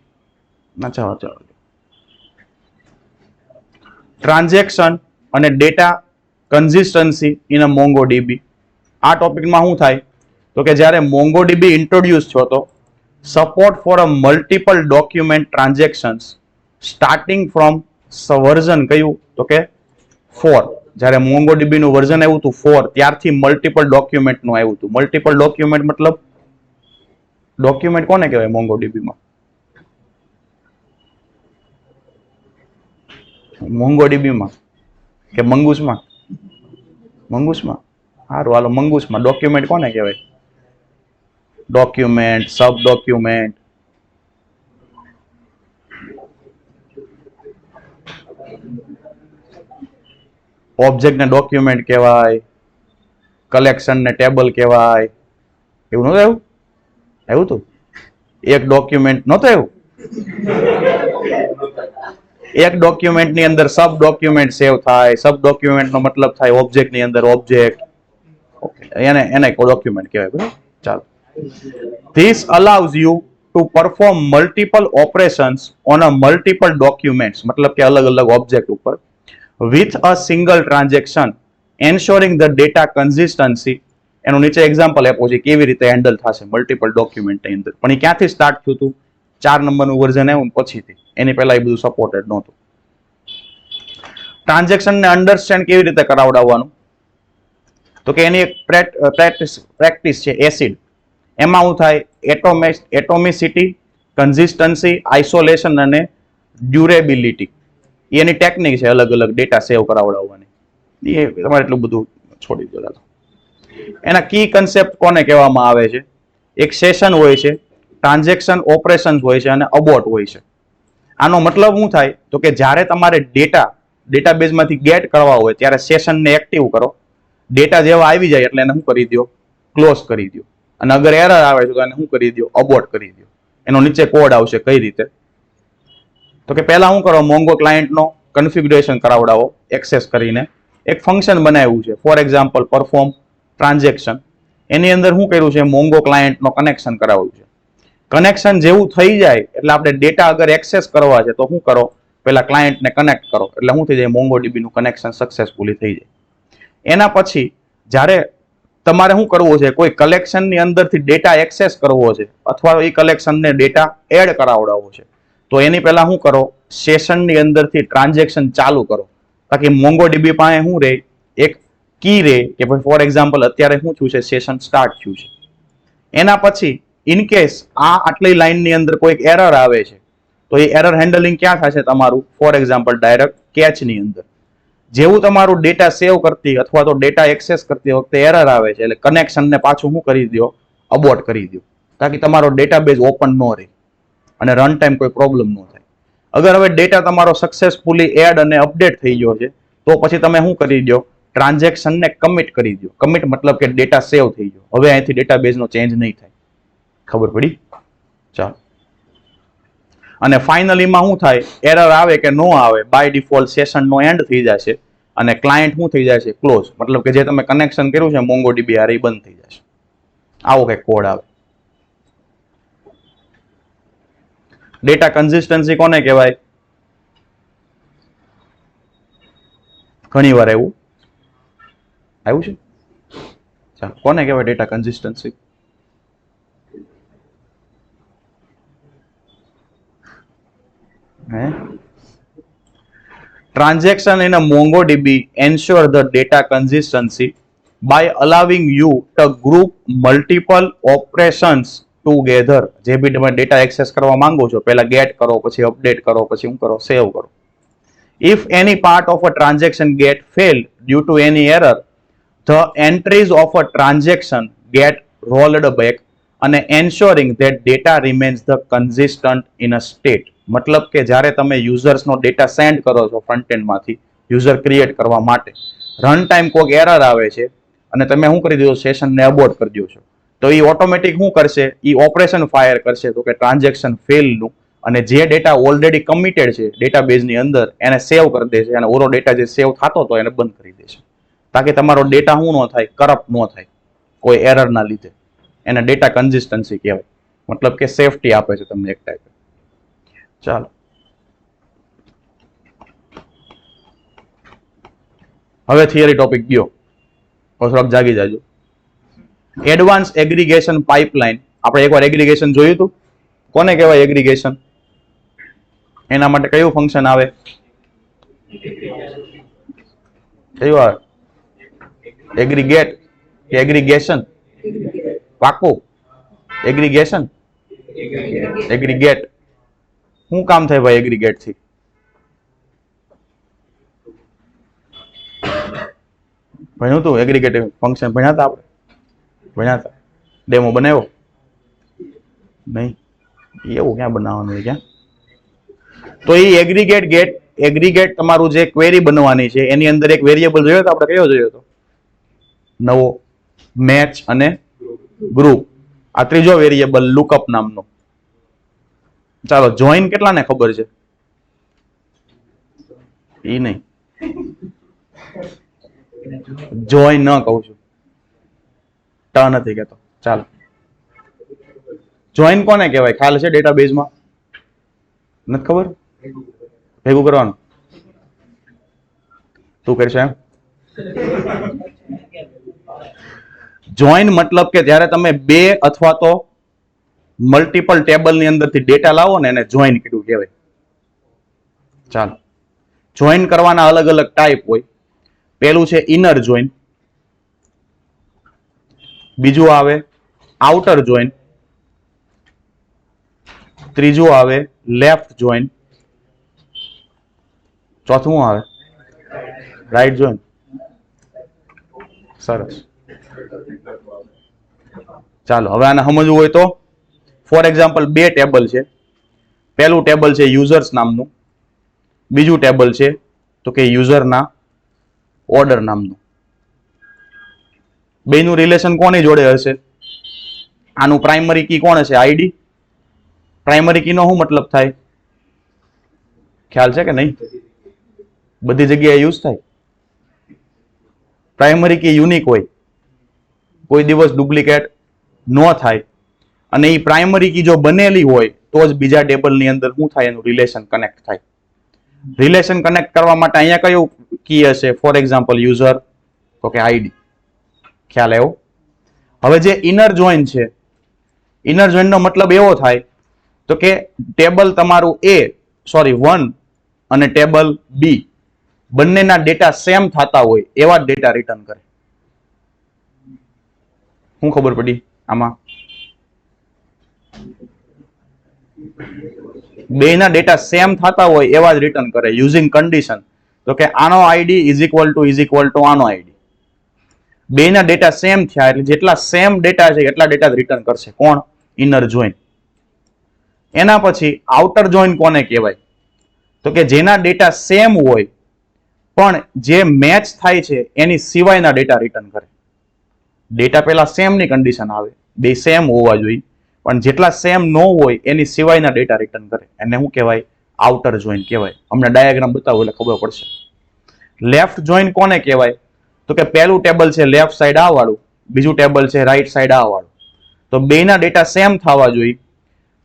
ટ્રાન્ઝેક્શન અને data consistency in a MongoDB. આ ટોપિકમાં શું થાય? તો કે જ્યારે MongoDB ઇન્ટ્રોડ્યુસ થયો તો support for a multiple document transactions starting from version કયું? તો કે 4. જ્યારે MongoDB નું વર્ઝન આવ્યું હતું 4, ત્યારથી મલ્ટિપલ ડોક્યુમેન્ટ નું આવ્યું હતું. મલ્ટિપલ ડોક્યુમેન્ટ મતલબ ડોક્યુમેન્ટ કોને કહેવાય MongoDB માં? MongoDB માં કે મંગૂસમાં? મંગૂસમાં. સારું, હાલો મંગૂસમાં ડોક્યુમેન્ટ કોને કહેવાય? ડોક્યુમેન્ટ, સબ ડોક્યુમેન્ટ. ઓબ્જેક્ટ ને ડોક્યુમેન્ટ કહેવાય, કલેક્શન ને ટેબલ કહેવાય. એવું નતું આવ્યું? આવ્યું હતું એક ડોક્યુમેન્ટ નતું આવ્યું? એક ડોક્યુમેન્ટ ની અંદર સબ ડોક્યુમેન્ટ સેવ થાય. સબ ડોક્યુમેન્ટ નો મતલબ થાય ઓબ્જેક્ટ ની અંદર ઓબ્જેક્ટ. એને ડોક્યુમેન્ટ કહેવાય. બરાબર, ચાલો. This allows you to perform multiple operations on a multiple documents, મતલબ કે અલગ અલગ ઓબ્જેક્ટ ઉપર with a single transaction, ensuring the data consistency. એનું નીચે એક્ઝામ્પલ આપ્યું છે કેવી રીતે હેન્ડલ થશે મલ્ટિપલ ડોક્યુમેન્ટ ની અંદર. પણ એ ક્યાંથી સ્ટાર્ટ થયું હતું? 4 નંબરનું વર્ઝન આવ્યું પછીથી. એની પહેલા એ બધું સપોર્ટેડ નહોતું. ટ્રાન્ઝેક્શન ને અન્ડરસ્ટેન્ડ કેવી રીતે કરાવડાવવાનું? તો કે એની એક પ્રેક્ટિસ છે એસિડ. એમાં શું થાય? એટોમિસિટી, કન્સિસ્ટન્સી, આઇસોલેશન અને ડ્યુરેબિલિટી. એની ટેકનિક છે અલગ અલગ ડેટા સેવ કરાવડાવવાની. એ તમારે એટલું બધું છોડી દો. એના કી કન્સેપ્ટ કોને કહેવામાં આવે છે? એક સેશન હોય છે, ટ્રાન્ઝેક્શન ઓપરેશન્સ હોય છે અને અબોર્ટ હોય છે. આનો મતલબ શું થાય? તો કે જ્યારે તમારે ડેટાબેઝમાંથી ગેટ કરવા હોય ત્યારે સેશનને એક્ટિવ કરો. ડેટા જેવા આવી જાય એટલે એને શું કરી દો? ક્લોઝ કરી દો. અને અગર એરર આવે છે તો એને શું કરી દો? અબોર્ટ કરી દો. એનો નીચે કોડ આવશે કઈ રીતે. તો કે પહેલા શું કરો? મોંગો ક્લાયન્ટનો કન્ફિગ્યુરેશન કરાવડાવો એક્સેસ કરીને. એક ફંક્શન બનાવ્યું છે, ફોર એક્ઝામ્પલ પરફોર્મ ટ્રાન્ઝેક્શન. એની અંદર શું કર્યું છે? મોંગો ક્લાયન્ટનો કનેક્શન કરાવ્યું છે. કનેક્શન જેવું થઈ જાય એટલે આપણે ડેટા અગર એક્સેસ કરવા છે તો શું કરો, પેલા ક્લાયન્ટને કનેક્ટ કરો એટલે શું થઈ જાય, મોંગોડીબી નું કનેક્શન સક્સેસફુલી થઈ જાય. એના પછી જ્યારે તમારે શું કરવું છે, કોઈ કલેક્શનની અંદરથી ડેટા એક્સેસ કરવો છે અથવા એ કલેક્શનને ડેટા એડ કરાવડાવવો છે તો એની પહેલા શું કરો, સેશનની અંદરથી ટ્રાન્ઝેક્શન ચાલુ કરો, તાકી મોંગોડીબી પાસે શું રહે, એક કી રહે કે ભાઈ ફોર એક્ઝામ્પલ અત્યારે શું થયું છે, સેશન સ્ટાર્ટ થયું છે. એના પછી ઇન કેસ આટલી લાઈનની અંદર કોઈક એરર આવે છે તો એ એરર હેન્ડલિંગ ક્યાં થશે તમારું, ફોર એક્ઝામ્પલ ડાયરેક્ટ કેચની અંદર. જેવું તમારું ડેટા સેવ કરતી અથવા તો ડેટા એક્સેસ કરતી વખતે એરર આવે છે એટલે કનેક્શનને પાછું શું કરી દો, અબોર્ટ કરી દો, તાકી તમારો ડેટાબેઝ ઓપન ન રહે અને રન ટાઈમ કોઈ પ્રોબ્લેમ ન થાય. અગર હવે ડેટા તમારો સક્સેસફુલી એડ અને અપડેટ થઈ ગયો છે તો પછી તમે શું કરી દો, ટ્રાન્ઝેક્શનને કમિટ કરી દો. કમિટ મતલબ કે ડેટા સેવ થઈ ગયો, હવે અહીંથી ડેટાબેઝનો ચેન્જ નહીં થાય. ખબર પડી? ચાલો. અને ફાઇનલીમાં શું થાય, એરર આવે કે નો આવે, બાય ડિફોલ્ટ સેશનનો એન્ડ થઈ જશે અને ક્લાયન્ટ શું થઈ જાય છે, ક્લોઝ. મતલબ કે જે તમે કનેક્શન કર્યું છે મોંગોડીબી હારે બંધ થઈ જશે. આવો કંઈક કોડ આવે. ડેટા કન્સિસ્ટન્સી કોને કહેવાય? ઘણી વાર આવ્યું છે. ચાલો, કોને કહેવાય data consistency? Transaction in a MongoDB ensure the data consistency by allowing you to group multiple operations together. જે બી તમે ડેટા એક્સેસ કરવા માંગો છો, પહેલા ગેટ કરો, પછી અપડેટ કરો, પછી શું કરો, સેવ કરો. If any part of a transaction get failed due to any error, the entries of a transaction get rolled back and ensuring that data remains the consistent in a state. મતલબ કે જ્યારે તમે યુઝર્સનો data send કરો છો front એન્ડમાંથી user create કરવા માટે, run time કોઈક error આવે છે અને તમે શું કરી દો, સેશનને અબોર્ટ કરી દો છો, તો એ ઓટોમેટિક શું કરશે, એ ઓપરેશન ફાયર કરશે તો કે ટ્રાન્ઝેક્શન ફેલનું, અને જે ડેટા ઓલરેડી કમિટેડ છે ડેટાબેઝની અંદર એને સેવ કરી દેશે અને ઓરો ડેટા જે સેવ થતો હતો એને બંધ કરી દેશે, તાકી તમારો ડેટા શું ન થાય, કરપ્ટ ન થાય કોઈ એરરના લીધે. એને ડેટા કન્સિસ્ટન્સી કહેવાય. મતલબ કે સેફટી આપે છે તમને એક ટાઈપે. ચાલો, હવે થિયરી ટોપિક ગયો, થોડોક જાગી જાજો. Advance aggregation pipeline. આપણે એકવાર એગ્રીગેશન જોયું હતું. કોને કહેવાય એગ્રીગેશન? એના માટે કયું ફંક્શન આવે? કયું આવે? એગ્રીગેટ કે એગ્રીગેશન? પાકું એગ્રીગેશન? એગ્રીગેટ. શું કામ થાય ભાઈ એગ્રીગેટ થી? ભણ્યું તું એગ્રીગેટ ફંક્શન? ભણ્યા હતા આપણે? ભણ્યા હતા. ડેમો બનાવ્યો નહીં? એવું ક્યાં બનાવવાનું છે ક્યાં? તો એ એગ્રીગેટ તમારું જે ક્વેરી બનવાની છે એની અંદર એક વેરિયેબલ જોયો તો આપણે, કયો જોયો તો? નવો, મેચ અને ગ્રુપ. આ ત્રીજો વેરિયેબલ લુકઅપ નામનો. ચાલો, જોઈન કેટલાને ખબર છે? ઈ નહીં, જોઈન ન કહું છું, ટ નથી કહેતો. ચાલો, જોઈન કોને કહેવાય ખ્યાલ છે ડેટાબેઝમાં? નથી ખબર? ભેગું કરવાનું. તું કરશે એમ? જોઈન મતલબ કે જ્યારે તમે બે અથવા તો મલ્ટિપલ ટેબલની અંદરથી ડેટા લાવો ને એને જોઈન કર્યું કહેવાય. ચાલો, જોઈન કરવાના અલગ અલગ ટાઈપ હોય. પેલું છે ઇનર જોઈન, બીજું આવે આઉટર જોઈન, ત્રીજું આવે લેફ્ટ જોઈન, ચોથું આવે રાઈટ જોઈન. સરસ. ચાલો, હવે આને સમજવું હોય તો ફોર એક્ઝામ્પલ બે ટેબલ છે. પહેલું ટેબલ છે યુઝર્સ નામનું, બીજું ટેબલ છે તો કે યુઝરના ઓર્ડર નામનું. બેનું રિલેશન કોની જોડે હશે? આનું પ્રાઇમરી કી કોણ હશે? આઈડી. પ્રાઇમરી કી નો શું મતલબ થાય? ખ્યાલ છે કે નહીં? બધી જગ્યાએ યુઝ થાય. પ્રાઇમરી કી યુનિક હોય, કોઈ દિવસ ડુપ્લિકેટ ન થાય. અને એ પ્રાઇમરી કી જો બનેલી હોય તો જ બીજા ટેબલની અંદર શું થાય, એનું રિલેશન કનેક્ટ થાય. રિલેશન કનેક્ટ કરવા માટે અહીંયા કયું કી હશે? ફોર એક્ઝામ્પલ યુઝર, તો કે આઈડી. ખ્યાલ આવ્યો? હવે જે ઇનર જોઈન છે, ઇનર જોઈન નો મતલબ એવો થાય તો કે ટેબલ તમારું A 1 અને ટેબલ B બંનેના ડેટા સેમ થતા હોય એવા ડેટા રિટર્ન કરે. શું ખબર પડી આમાં? બેના ડેટા સેમ થતા હોય એવા જ રિટર્ન કરે યુઝિંગ કન્ડિશન. તો કે આનો આઈડી ઇઝ ઇક્વલ ટુ આનો આઈડી. બેના ડેટા સેમ થયા એટલે જેટલા સેમ ડેટા છે એટલા ડેટા રિટર્ન કરશે. કોણ? Inner join. એના પછી આઉટર જોઈન કોને કહેવાય? તો કે જેના ડેટા સેમ હોય પણ જે મેચ થાય છે એની સિવાયના ડેટા રિટર્ન કરે. ડેટા પહેલા સેમ ની કન્ડિશન આવે, બે સેમ હોવા જોઈએ, પણ જેટલા સેમ ન હોય એની સિવાયના ડેટા રિટર્ન કરે. એને શું કહેવાય? આઉટર જોઈન કહેવાય. અમને ડાયાગ્રામ બતાવો એટલે ખબર પડશે. લેફ્ટ જોઈન કોને કહેવાય? તો કે પહેલું ટેબલ છે લેફ્ટ સાઈડ આ વાળું, બીજું ટેબલ છે રાઈટ સાઈડ આ વાળું. તો બેના ડેટા સેમ થવા જોઈએ.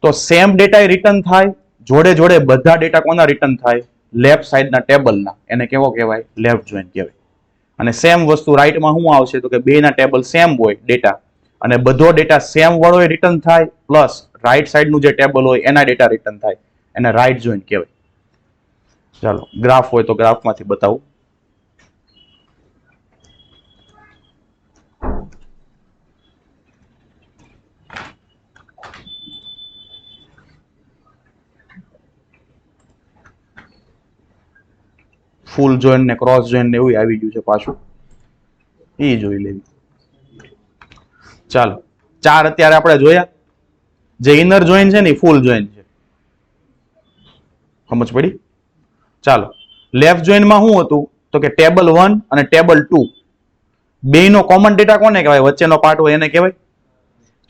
તો સેમ ડેટા રિટર્ન થાય, જોડે જોડે બધા ડેટા કોના રિટર્ન થાય? લેફ્ટ સાઈડના ટેબલના. એને કેવો કહેવાય? લેફ્ટ જોઈન કહેવાય. અને સેમ વસ્તુ રાઈટમાં શું આવશે? તો કે બેના ટેબલ સેમ હોય ડેટા અને બધો ડેટા સેમ વાળો રિટર્ન થાય, પ્લસ રાઈટ સાઈડનું જે ટેબલ હોય એના ડેટા રિટર્ન થાય. એને રાઈટ જોઈન કહેવાય. ચાલો ગ્રાફ હોય તો ગ્રાફમાંથી બતાવું. ફૂલ જોઈન ને ક્રોસ જોઈન ને એવું આવી ગયું છે પાછું, એ જોઈ લેવી. ચાલો, ચાર અત્યારે આપણે જોયા. જે ઇનર જોઈન છે ને ફૂલ જોઈન છે. સમજ પડી? ચાલો, લેફ્ટ જોઈનમાં શું હતું? તો કે ટેબલ 1 અને ટેબલ 2 બેનો કોમન ડેટા કોને કહેવાય? વચ્ચેનો પાર્ટ હોય એને કહેવાય.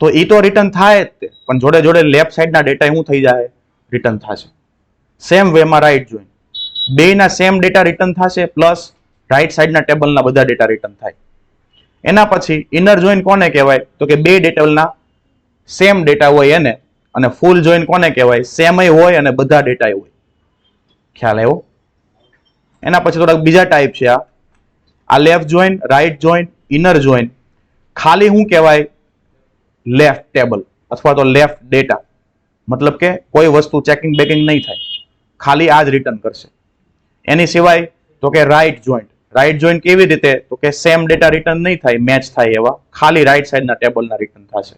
તો એ તો રિટર્ન થાય જ તે, પણ જોડે જોડે લેફ્ટ સાઈડના ડેટા શું થઈ જાય? રિટર્ન થશે. સેમ વેમાં રાઈટ જોઈન, બેના સેમ ડેટા રિટર્ન થશે, પ્લસ રાઈટ સાઈડના ટેબલના બધા ડેટા રિટર્ન થાય. એના પછી ઇનર જોઈન કોને કહેવાય? તો કે બે ટેબલના સેમ ડેટા હોય એને. અને ફૂલ જોઈન કોને કહેવાય? સેમ હોય અને બધા ડેટા હોય. ખ્યાલ આવ્યો? એના પછી થોડાક બીજા ટાઈપ છે. આ left join, right join, inner join ખાલી શું કહેવાય? લેફ્ટ ટેબલ અથવા તો લેફ્ટ ડેટા. મતલબ કે કોઈ વસ્તુ ચેકિંગ બેકિંગ નહીં થાય, ખાલી આ જ રિટર્ન કરશે. એની સિવાય તો કે રાઈટ જોઈન્ટ. રાઈટ જોઈન્ટ કેવી રીતે? તો કે સેમ ડેટા રિટર્ન નહીં થાય, મેચ થાય એવા, ખાલી રાઈટ સાઈડના ટેબલના રિટર્ન થશે.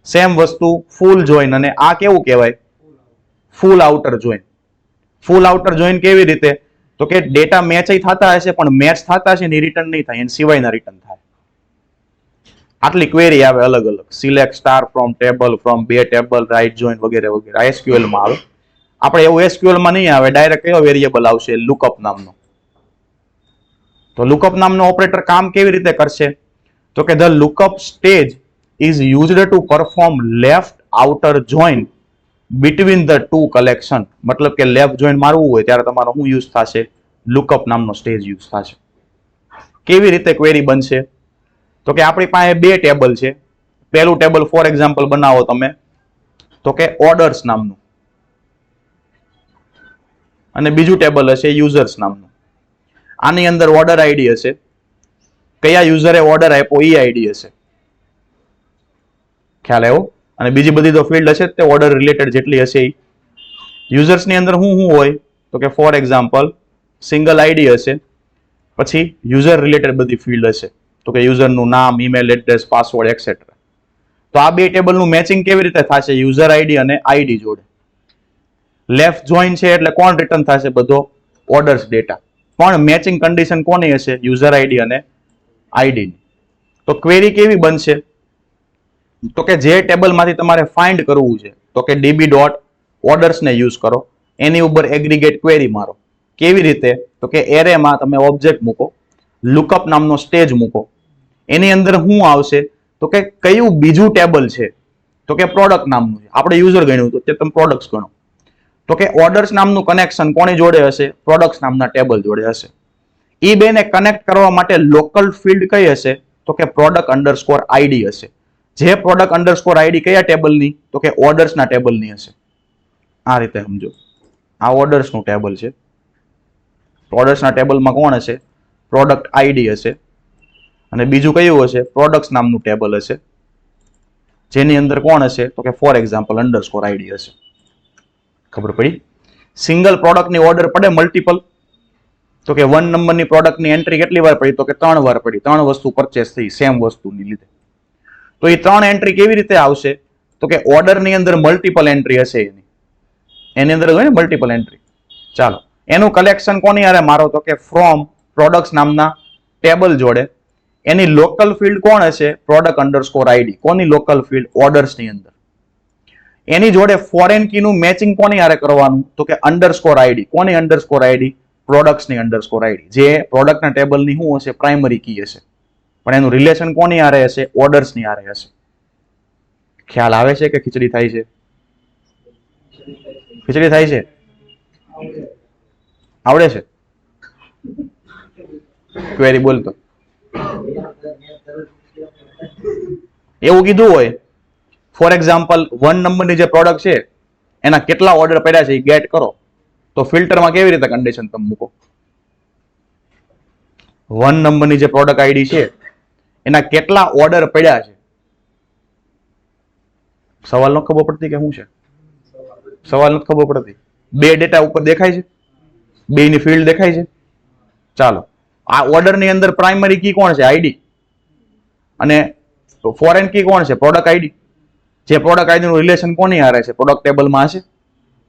સેમ વસ્તુ ફૂલ જોઈન. અને આ કેવું કહેવાય? ફૂલ આઉટર જોઈન. ફૂલ આઉટર જોઈન કેવી રીતે? તો કે ડેટા મેચ થતા હશે પણ મેચ થતા હશે ને રિટર્ન નહીં થાય, એની સિવાયના રિટર્ન થાય. આટલી ક્વેરી આવે અલગ અલગ. Select star from table, from બે ટેબલ, રાઈટ જોઈન વગેરે વગેરે. આ SQL માં આવે. આપણે એવું SQL માં નહીં આવે. ડાયરેક્ટ કયો વેરિયેબલ આવશે? લુકઅપ નામનો. તો લુકઅપ નામનો ઓપરેટર કામ કેવી રીતે કરશે? તો કે the lookup stage is used to perform left outer join between the two collection. મતલબ કે લેફ્ટ જોઈન મારવું હોય ત્યારે તમારો શું યુઝ થશે? લુકઅપ નામનો સ્ટેજ યુઝ થશે. કેવી રીતે ક્વેરી બનશે? તો કે આપણી પાસે બે ટેબલ છે. પહેલું ટેબલ ફોર એક્ઝામ્પલ બનાવો તમે, તો કે ઓર્ડર્સ નામનું, અને બીજું ટેબલ હશે યુઝર્સ નામનું. આની અંદર ઓર્ડર આઈડી હશે, કયા યુઝરે ઓર્ડર આપ્યો એ આઈડી હશે. ખ્યાલ આવ્યો? અને બીજી બધી તો ફિલ્ડ હશે તે ઓર્ડર રિલેટેડ જેટલી હશે એ. યુઝર્સની અંદર શું શું હોય? તો કે ફોર એક્ઝામ્પલ સિંગલ આઈડી હશે, પછી યુઝર રિલેટેડ બધી ફિલ્ડ હશે. તો કે યુઝરનું નામ, ઈમેલ એડ્રેસ, પાસવર્ડ એક્સેટ્રા. તો આ બે ટેબલનું મેચિંગ કેવી રીતે થશે? યુઝર આઈડી અને આઈડી જોડે. લેફ્ટ જોઈન છે એટલે કોણ રિટર્ન થશે? બધો ઓર્ડર્સ ડેટા. પણ મેચિંગ કન્ડિશન કોની હશે? યુઝર આઈડી અને આઈડી. તો ક્વેરી કેવી બનશે? તો કે જે ટેબલમાંથી તમારે ફાઇન્ડ કરવું છે, તો કે ડીબી ડોટ ઓર્ડર્સ ને યુઝ કરો, એની ઉપર એગ્રીગેટ ક્વેરી મારો. કેવી રીતે? તો કે એરેમાં તમે ઓબ્જેક્ટ મૂકો, લુકઅપ નામનો સ્ટેજ મૂકો. એની અંદર શું આવશે? તો કે કયું બીજું ટેબલ છે? તો કે પ્રોડક્ટ નામનું છે. આપણે યુઝર ગણ્યું તો તે તમે પ્રોડક્ટ્સ ગણો. તો કે ઓર્ડર્સ નામનું કનેક્શન કોની જોડે હશે? પ્રોડક્ટ્સ નામના ટેબલ જોડે હશે. એ બેને કનેક્ટ કરવા માટે લોકલ ફિલ્ડ કઈ હશે? તો કે પ્રોડક્ટ અંડરસ્કોર આઈડી હશે. જે પ્રોડક્ટ અંડરસ્કોર આઈડી કયા ટેબલની? તો કે ઓર્ડર્સના ટેબલની હશે. આ રીતે સમજો, આ ઓર્ડર્સનું ટેબલ છે. ઓર્ડર્સના ટેબલમાં કોણ હશે? પ્રોડક્ટ આઈડી હશે. અને બીજું કયું હશે? પ્રોડક્ટ્સ નામનું ટેબલ હશે, જેની અંદર કોણ હશે? તો કે ફોર એક્ઝામ્પલ અંડરસ્કોર આઈડી હશે. ખબર પડી? સિંગલ પ્રોડક્ટની ઓર્ડર પડે મલ્ટિપલ? તો કે 1 નંબરની પ્રોડક્ટની એન્ટ્રી કેટલી વાર પડી? તો કે 3 વાર પડી. 3 વસ્તુ પરચેસ થઈ સેમ વસ્તુની લીધે. તો એ 3 એન્ટ્રી કેવી રીતે આવશે? તો કે ઓર્ડરની અંદર મલ્ટિપલ એન્ટ્રી હશે, એની અંદર હોય ને મલ્ટિપલ એન્ટ્રી. ચાલો, એનું કલેક્શન કોની હારે મારો? તો કે ફ્રોમ પ્રોડક્ટ્સ નામના ટેબલ જોડે. એની લોકલ ફિલ્ડ કોણ હશે? Product underscore ID. કોની લોકલ ફિલ્ડ? ઓર્ડર્સની અંદર. એની જોડે ફોરેન કીનું મેચિંગ કોની હારે કરવાનું? તો કે અંડરસ્કોર આઈડી. કોની અંડરસ્કોર આઈડી? પ્રોડક્ટ્સની અંડરસ્કોર આઈડી. જે પ્રોડક્ટના ટેબલની શું હશે? પ્રાઇમરી કી હશે. પણ એનું રિલેશન કોની હારે હશે? ઓર્ડર્સની હારે હશે. ખ્યાલ આવે છે કે ખીચડી થાય છે? ખીચડી થાય છે? આવડે છે? ક્વેરી બોલતો. એવું કીધું હોય, ફોર એક્ઝામ્પલ 1 નંબરની જે પ્રોડક્ટ છે એના કેટલા ઓર્ડર પડ્યા છે એ ગેટ કરો, તો ફિલ્ટરમાં કેવી રીતે કન્ડિશન તમે મૂકો? 1 નંબરની જે પ્રોડક્ટ આઈડી છે એના કેટલા ઓર્ડર પડ્યા છે? સવાલ ન ખબર પડતી કે શું છે? સવાલ નથી ખબર પડતી. 2 ડેટા ઉપર દેખાય છે, 2 ની ફિલ્ડ દેખાય છે. ચાલો, આ ઓર્ડર ની અંદર પ્રાઇમરી કી કોણ છે? આઈડી. અને ફોરેન કી કોણ છે? Product ID. જે પ્રોડક્ટ આઈડી નું રિલેશન કોની હારે છે? પ્રોડક્ટ ટેબલમાં હશે.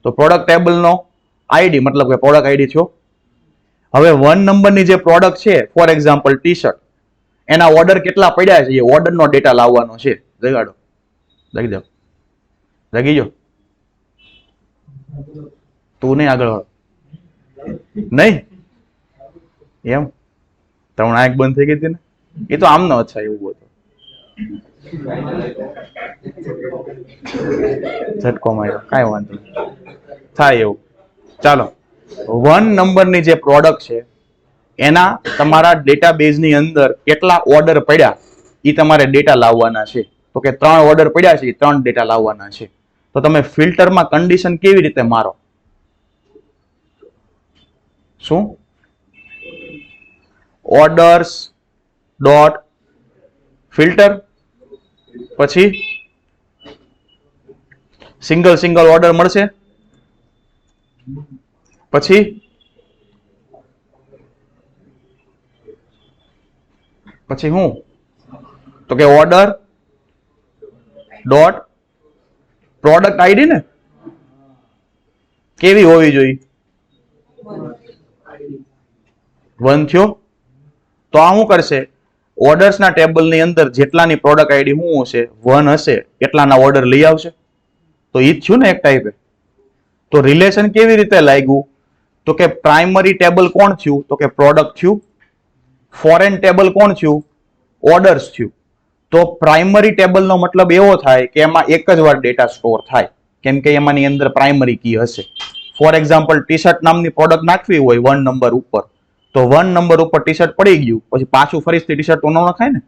તો પ્રોડક્ટ ટેબલનો આઈડી મતલબ કે પ્રોડક્ટ આઈડી થયો. હવે 1 નંબરની જે પ્રોડક્ટ છે, ફોર એક્ઝામ્પલ ટી શર્ટ, એના ઓર્ડર કેટલા પડ્યા છે એ ઓર્ડરનો ડેટા લાવવાનો છે. જગાડો, જાગી જાઓ, જાગી જાઓ. તું નહીં આગળ નહીં એમ? તમને આંખ બંધ થઈ ગઈ હતી ને? એ તો આમ ન અચ્છા એવું હતું. ઝટકો માર્યો, કાંઈ વાંધો નહીં, થાય એવું. ચાલો, 1 નંબરની જે પ્રોડક્ટ છે એના તમારા ડેટાબેઝની અંદર કેટલા ઓર્ડર પડ્યા એ તમારે ડેટા લાવવાના છે. તો કે 3 ઓર્ડર પડ્યા છે, 3 ડેટા લાવવાના છે. તો તમે ફિલ્ટરમાં કન્ડિશન કેવી રીતે મારો? શું? ઓર્ડર્સ ડોટ ફિલ્ટર, પછી સિંગલ ઓર્ડર મળશે, પછી શું? તો કે ઓર્ડર ડોટ પ્રોડક્ટ આઈડી ને કેવી હોવી જોઈએ? 1 થયો. તો આ શું કરશે? ઓર્ડર્સના ટેબલની અંદર જેટલાની પ્રોડક્ટ આઈડી શું હશે? 1 હશે. કેટલાના ઓર્ડર લઈ આવશે? તો ઈ જ થયું ને એક ટાઈપે. તો રિલેશન કેવી રીતે લાગ્યું? તો કે પ્રાઇમરી ટેબલ કોણ થયું? તો કે પ્રોડક્ટ થયું. ફોરેન ટેબલ કોણ થયું? ઓર્ડર્સ થયું. તો પ્રાઇમરી ટેબલનો મતલબ એવો થાય કે એમાં એક જ વાર ડેટા સ્ટોર થાય, કેમ કે એમાંની અંદર પ્રાઇમરી કી હશે. ફોર એક્ઝામ્પલ ટી શર્ટ નામની પ્રોડક્ટ નાખવી હોય 1 નંબર ઉપર, તો 1 નંબર ઉપર ટી શર્ટ પડી ગયું, પછી પાછું ફરીથી ટી શર્ટ તો ન નખાય ને?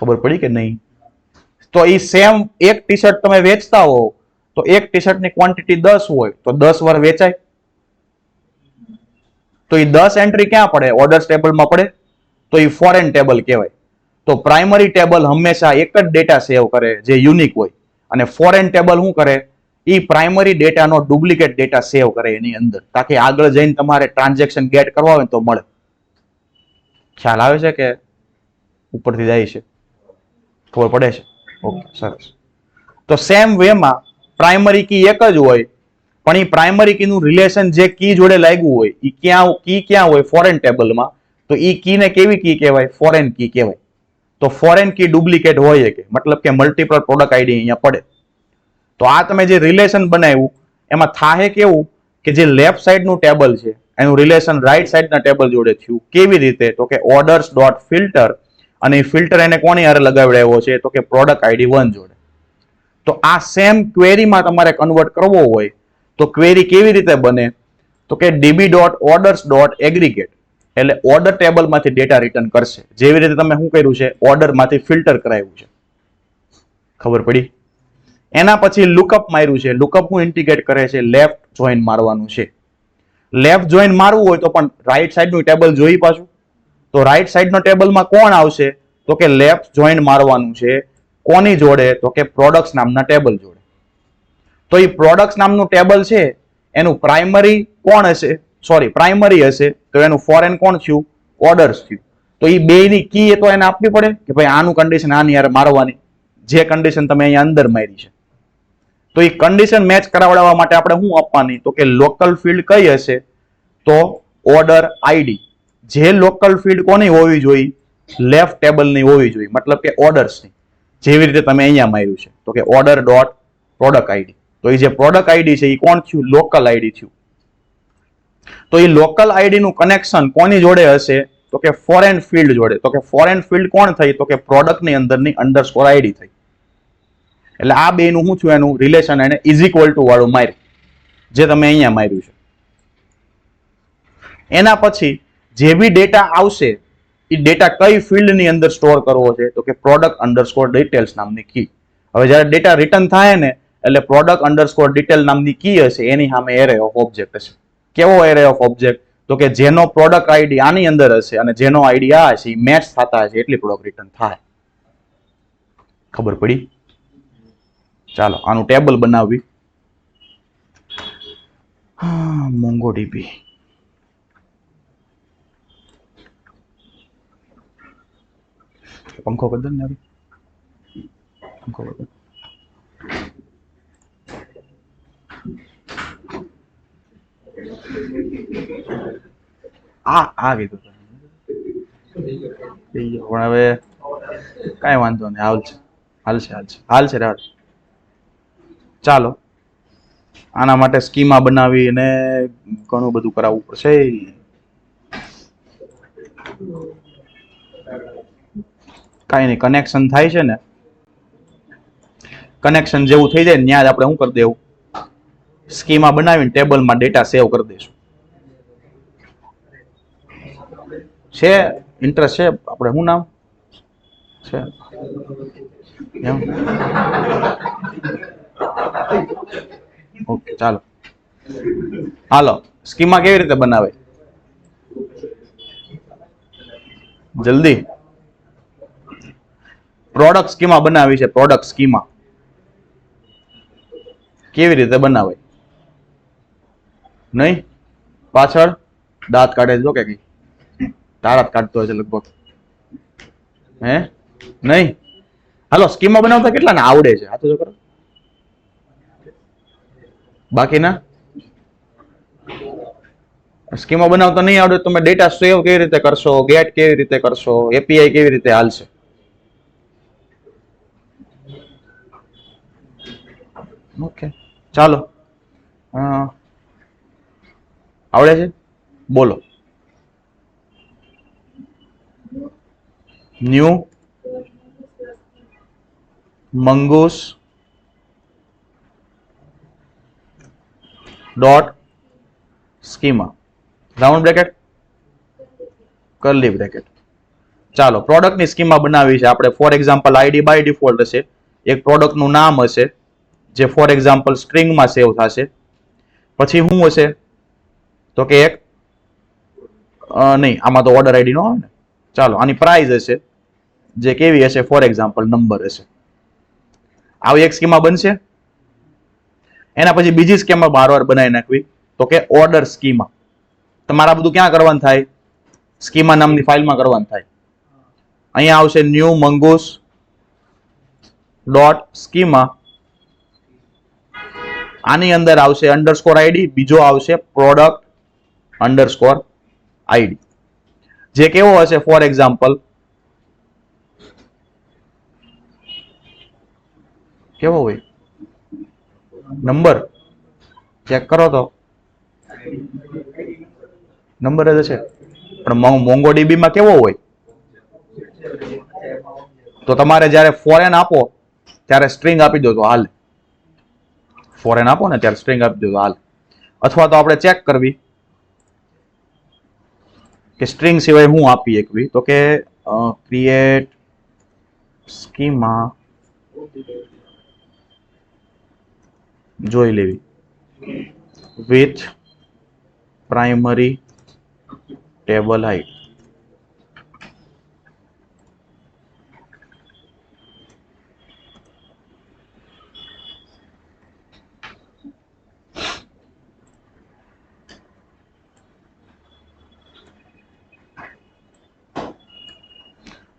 ખબર પડી કે નહીં? તો એ સેમ એક ટી શર્ટ તમે વેચતા હો તો એક ટી શર્ટની ક્વોન્ટિટી 10 હોય તો 10 વાર વેચાય. તો એ 10 એન્ટ્રી ક્યાં પડે? ઓર્ડર્સ ટેબલમાં પડે. તો એ ફોરેન ટેબલ કહેવાય. તો પ્રાઇમરી ટેબલ હંમેશા એક જ ડેટા સેવ કરે જે યુનિક હોય, અને ફોરેન ટેબલ શું કરે? એ પ્રાઇમરી ડેટાનો ડુપ્લિકેટ ડેટા સેવ કરે એની અંદર, તાકે આગળ જઈને તમારે ટ્રાન્ઝેક્શન ગેટ કરવા હોય તો મળે. ખ્યાલ આવે છે કે ઉપરથી જાય છે? ખબર પડે છે? ઓકે, સરસ. તો સેમ વેમાં પ્રાઇમરી કી એક જ હોય, પણ એ પ્રાઇમરી કીનું રિલેશન જે કી જોડે લાગ્યું હોય એ ક્યાં હોય? ફોરેન ટેબલમાં. તો એ કીને કેવી કી કહેવાય? ફોરેન કી કહેવાય. તો ફોરેન કી ડુપ્લિકેટ હોય કે મતલબ કે મલ્ટિપલ પ્રોડક્ટ આઈડી અહીંયા પડે. તો આ તમે જે રિલેશન બનાવ્યું એમાં થાહે કેવું કે જે લેફ્ટ સાઈડનું ટેબલ છે એનું રિલેશન રાઈટ સાઈડના ટેબલ જોડે થયું. કેવી રીતે? તો કે ઓર્ડર્સ ડોટ ફિલ્ટર, અને એ ફિલ્ટર એને કોની હારે લગાવડાવ્યો છે? તો કે પ્રોડક્ટ આઈડી 1 જોડે. તો આ સેમ ક્વેરીમાં તમારે કન્વર્ટ કરવો હોય તો ક્વેરી કેવી રીતે બને? તો કે db dot orders dot aggregate. એટલે ઓર્ડર ટેબલમાંથી ડેટા રિટર્ન કરશે. જેવી રીતે તમે શું કર્યું છે, ઓર્ડરમાંથી ફિલ્ટર કરાવ્યું છે, ખબર પડી. એના પછી લુકઅપ માર્યું છે. લુકઅપ હું ઇન્ટિગ્રેટ કરે છે, લેફ્ટ જોઈન મારવાનું છે. લેફ્ટ જોઈન મારવું હોય તો પણ રાઈટ સાઈડનું ટેબલ જોઈ પાછું. તો રાઈટ સાઈડનો ટેબલમાં કોણ આવશે, તો કે લેફ્ટ જોઈન મારવાનું છે. કોની જોડે, તો કે પ્રોડક્ટ્સ નામના ટેબલ જોડે. તો એ પ્રોડક્ટ્સ નામનું ટેબલ છે એનું પ્રાઇમરી કોણ હશે, સોરી પ્રાઇમરી હશે તો એનું ફોરેન કોણ થયું, ઓર્ડર્સ થયું. તો એ બેની કી એ તો એને આપવી પડે કે ભાઈ આનું કન્ડિશન આની યાર મારવાની, જે કન્ડિશન તમે અહીંયા અંદર મારી છે. તો એ કન્ડિશન મેચ કરાવડાવવા માટે આપણે શું આપવાની, તો કે લોકલ ફિલ્ડ કઈ હશે, તો ઓર્ડર આઈડી. જે લોકલ ફિલ્ડ કોની હોવી જોઈએ, લેફ્ટ ટેબલની હોવી જોઈએ, મતલબ કે ઓર્ડર્સની. જેવી રીતે તમે અહીંયા માર્યું છે, તો કે ઓર્ડર ડોટ પ્રોડક્ટ આઈડી. તો એ જે પ્રોડક્ટ આઈડી છે એ કોણ થયું, લોકલ આઈડી થયું. તો એ લોકલ આઈડી નું કનેક્શન કોની જોડે હશે, તો કે ફોરેન ફિલ્ડ જોડે. તો કે ફોરેન ફિલ્ડ કોણ થઈ, તો કે પ્રોડક્ટની અંદરની અંડરસ્કોર આઈડી થઈ. એટલે આ બે નું શું થયું, એનું રિલેશન એને ઇઝ ઇક્વલ ટુ વાળું માર્યું, જે તમે અહીંયા માર્યું છે. એના પછી જે બી ડેટા આવશે એ ડેટા કઈ ફિલ્ડની અંદર સ્ટોર કરવો છે, તો કે પ્રોડક્ટ અંડરસ્કોર ડિટેલ્સ નામની કી. હવે જ્યારે ડેટા રિટર્ન થાય ને એટલે પ્રોડક્ટ અંડરસ્કોર ડિટેલ નામની કી હશે, એની સામે એરે ઓફ ઓબ્જેક્ટ હશે. કેવો એરે ઓફ ઓબ્જેક્ટ, તો કે જેનો પ્રોડક્ટ આઈડી આની અંદર હશે અને જેનો આઈડી આ હશે, મેચ થતા હશે એટલી પ્રોડક્ટ રિટર્ન થાય. ખબર પડી? ચાલો આનું ટેબલ બનાવવી. મોંગોડીબી પંખો કરી દે ને, પંખો કરી દે. આ કીધું પણ હવે કઈ વાંધો નહીં, હાલશે. ચાલો આના માટે સ્કીમા બનાવી અને ઘણું બધું કરાવવું પડશે. કઈ નહીં, કનેક્શન થાય છે ને, કનેક્શન જેવું થઈ જાય ને ત્યાં જ આપણે શું કરી દેવું, સ્કીમા બનાવીને ટેબલમાં ડેટા સેવ કરી દઈશું. છે ઇન્ટરેસ્ટ છે આપણે, શું નામ છે એમ? ઓકે ચાલો, હાલો સ્કીમા કેવી રીતે બનાવે જલ્દી. પ્રોડક્ટ સ્કીમા બનાવી છે. પ્રોડક્ટ સ્કીમા કેવી રીતે બનાવે? નહીં પાછળ દાંત કાઢે જો કે કઈ તારા કાઢતો હોય છે લગભગ, હે નહીં? હાલો સ્કીમા બનાવતા કેટલા ને આવડે છે? હાથ જો કરો. બાકીના સ્કીમા બનાવતા નહીં આવડે, તમે ડેટા સેવ કેવી રીતે કરશો, ગેટ કેવી રીતે કરશો, એપીઆઈ કેવી રીતે હાલશે? ઓકે ચાલો, આવડે છે? બોલો. New Mongoose dot schema, round bracket, curly bracket. ચાલો પ્રોડક્ટની સ્કીમા બનાવી છે આપણે. For example ID by default હશે, એક પ્રોડક્ટનું નામ હશે જે ફોર એક્ઝામ્પલ સ્ટ્રિંગમાં સેવ થશે. પછી શું હશે, તો કે એક નહીં, આમાં તો ઓર્ડર આઈડી નો આવે ને. ચાલો આની પ્રાઇસ હશે જે કેવી હશે, ફોર એક્ઝામ્પલ નંબર હશે. આવી એક સ્કીમા બનશે. એના પછી બીજી સ્કીમા બારવાર બનાવી નાખવી, તો કે ઓર્ડર સ્કીમા. તમારા બધું ક્યાં કરવાનું થાય, સ્કીમા નામની ફાઇલમાં કરવાનું થાય. અહીંયા આવશે ન્યુ મંગૂસ ડોટ સ્કીમા, આની અંદર આવશે અંડરસ્કોર આઈડી, બીજો આવશે પ્રોડક્ટ અંડરસ્કોર આઈડી, જે કેવો હશે, ફોર એક્ઝામ્પલ કેવો હોય, નંબર ચેક કરો તો નંબર જ હશે. પણ મોંગોડીબી માં કેવો હોય, તો તમારે જ્યારે ફોરેન આપો ત્યારે સ્ટ્રિંગ આપી દો તો હાલ. ફોરેન આપો ને ત્યારે સ્ટ્રિંગ આપી દો તો હાલ. અથવા તો આપણે ચેક કરવી કે સ્ટ્રિંગ સિવાય હું આપી એકવી તો કે ક્રિએટ સ્કીમા જોઈ લેવી with primary table height.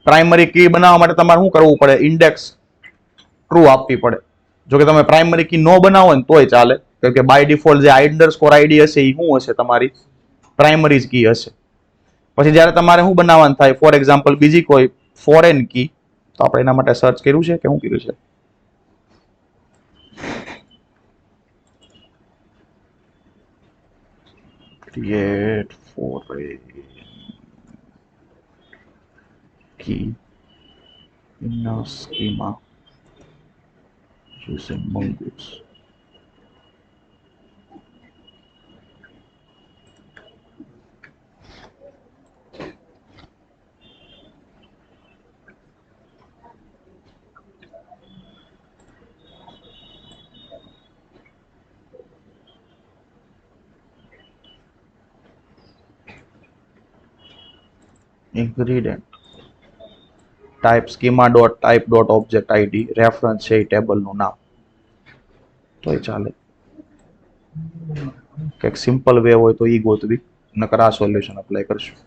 Primary key બનાવવા માટે તમારે શું કરવું પડે? ઇન્ડેક્સ ટ્રુ આપવી પડે. જો કે તમે પ્રાઇમરી કી નો બનાવો ને તોય ચાલે, કારણ કે બાય ડિફોલ્ટ જે અંડરસ્કોર આઈડી હશે એ શું હશે? તમારી પ્રાઇમરી કી હશે. પછી જ્યારે તમારે શું બનાવવાનું થાય, ફોર એક્ઝામ્પલ બીજી કોઈ ફોરેન કી, તો આપણે એના માટે સર્ચ કર્યું છે કે શું કર્યું છે? Create foreign key in a schema using mongoose. Ingredient type schema dot type dot object id reference છે ટેબલ નું નામ, તોય ચાલે. કંઈક સિમ્પલ વે હોય તો ઈ ગોતવી, નકર આ સોલ્યુશન અપ્લાય કરશું.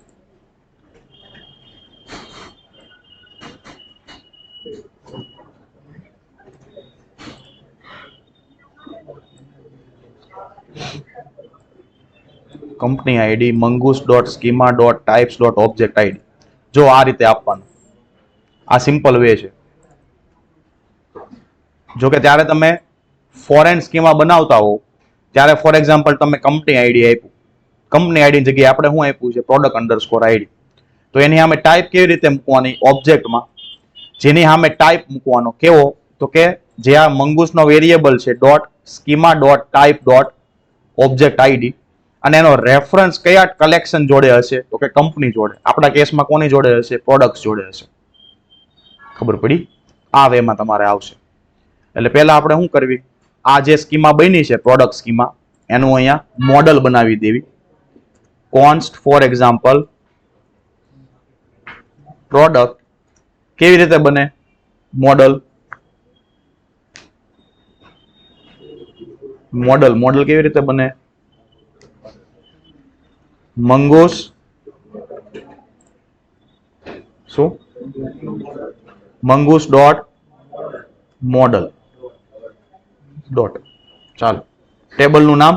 Company ID મંગૂસ dot schema dot types dot object ID. જો આ રીતે આપવાનું, આ સિમ્પલ વે છે. જો કે ત્યારે તમે ફોરેન સ્કીમા બનાવતા હો ત્યારે ફોર એક્ઝામ્પલ તમે કંપની આઈડી આપ્યું, કંપની આઈડી જગ્યાએ આપણે શું આપ્યું છે? Product underscore ID. તો એની સામે ટાઈપ કેવી રીતે મૂકવાની? ઓબ્જેક્ટમાં જેની સામે ટાઈપ મૂકવાનો કેવો? તો કે જે આ મંગૂસનો વેરિયેબલ છે dot schema dot type dot object ID, અને એનો રેફરન્સ કયા કલેક્શન જોડે હશે? તો કે કંપની જોડે. આપણા કેસમાં કોની જોડે હશે? પ્રોડક્ટ્સ જોડે હશે. ખબર પડી? આ વેમાં તમારે આવશે. એટલે પહેલા આપણે શું કરવી? આ જે સ્કીમા બની છે પ્રોડક્ટ સ્કીમા, એનું અહીંયા મોડલ બનાવી દેવી. કોન્સ્ટ ફોર એક્ઝામ્પલ પ્રોડક્ટ. કેવી રીતે બને મોડલ? મોડલ કેવી રીતે બને? મંગૂસ શું? મંગૂસ ડોટ મોડલ ડોટ. ચાલો, ટેબલનું નામ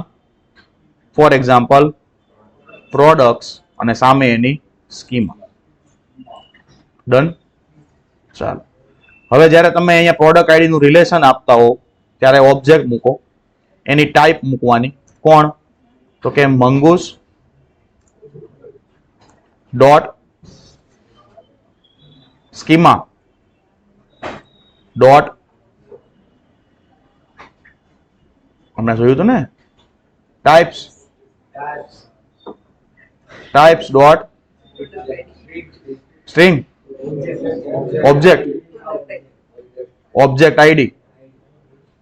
ફોર એક્ઝામ્પલ પ્રોડક્ટ્સ અને સામે એની સ્કીમા. ડન. ચાલો, હવે જ્યારે તમે અહીંયા પ્રોડક્ટ આઈડી નું રિલેશન આપતા હો ત્યારે ઓબ્જેક્ટ મૂકો, એની ટાઈપ મૂકવાની. કોણ? તો કે મંગૂસ ડોટ સ્કીમા ડોટ, હમણાં જોયું હતું ને, types dot string object ID,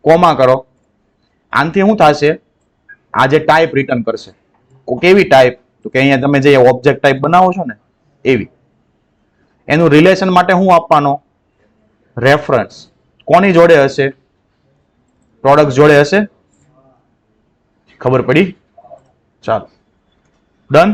comma કરો. આનાથી શું થશે? આ જે ટાઈપ રિટર્ન કરશે. કેવી ટાઈપ? તો કે અહીંયા તમે જે ઓબ્જેક્ટ ટાઈપ બનાવો છો ને એવી. એનું રિલેશન માટે શું આપવાનો? રેફરન્સ. કોની જોડે હશે? પ્રોડક્ટ જોડે હશે. ખબર પડી? ચાલો, ડન.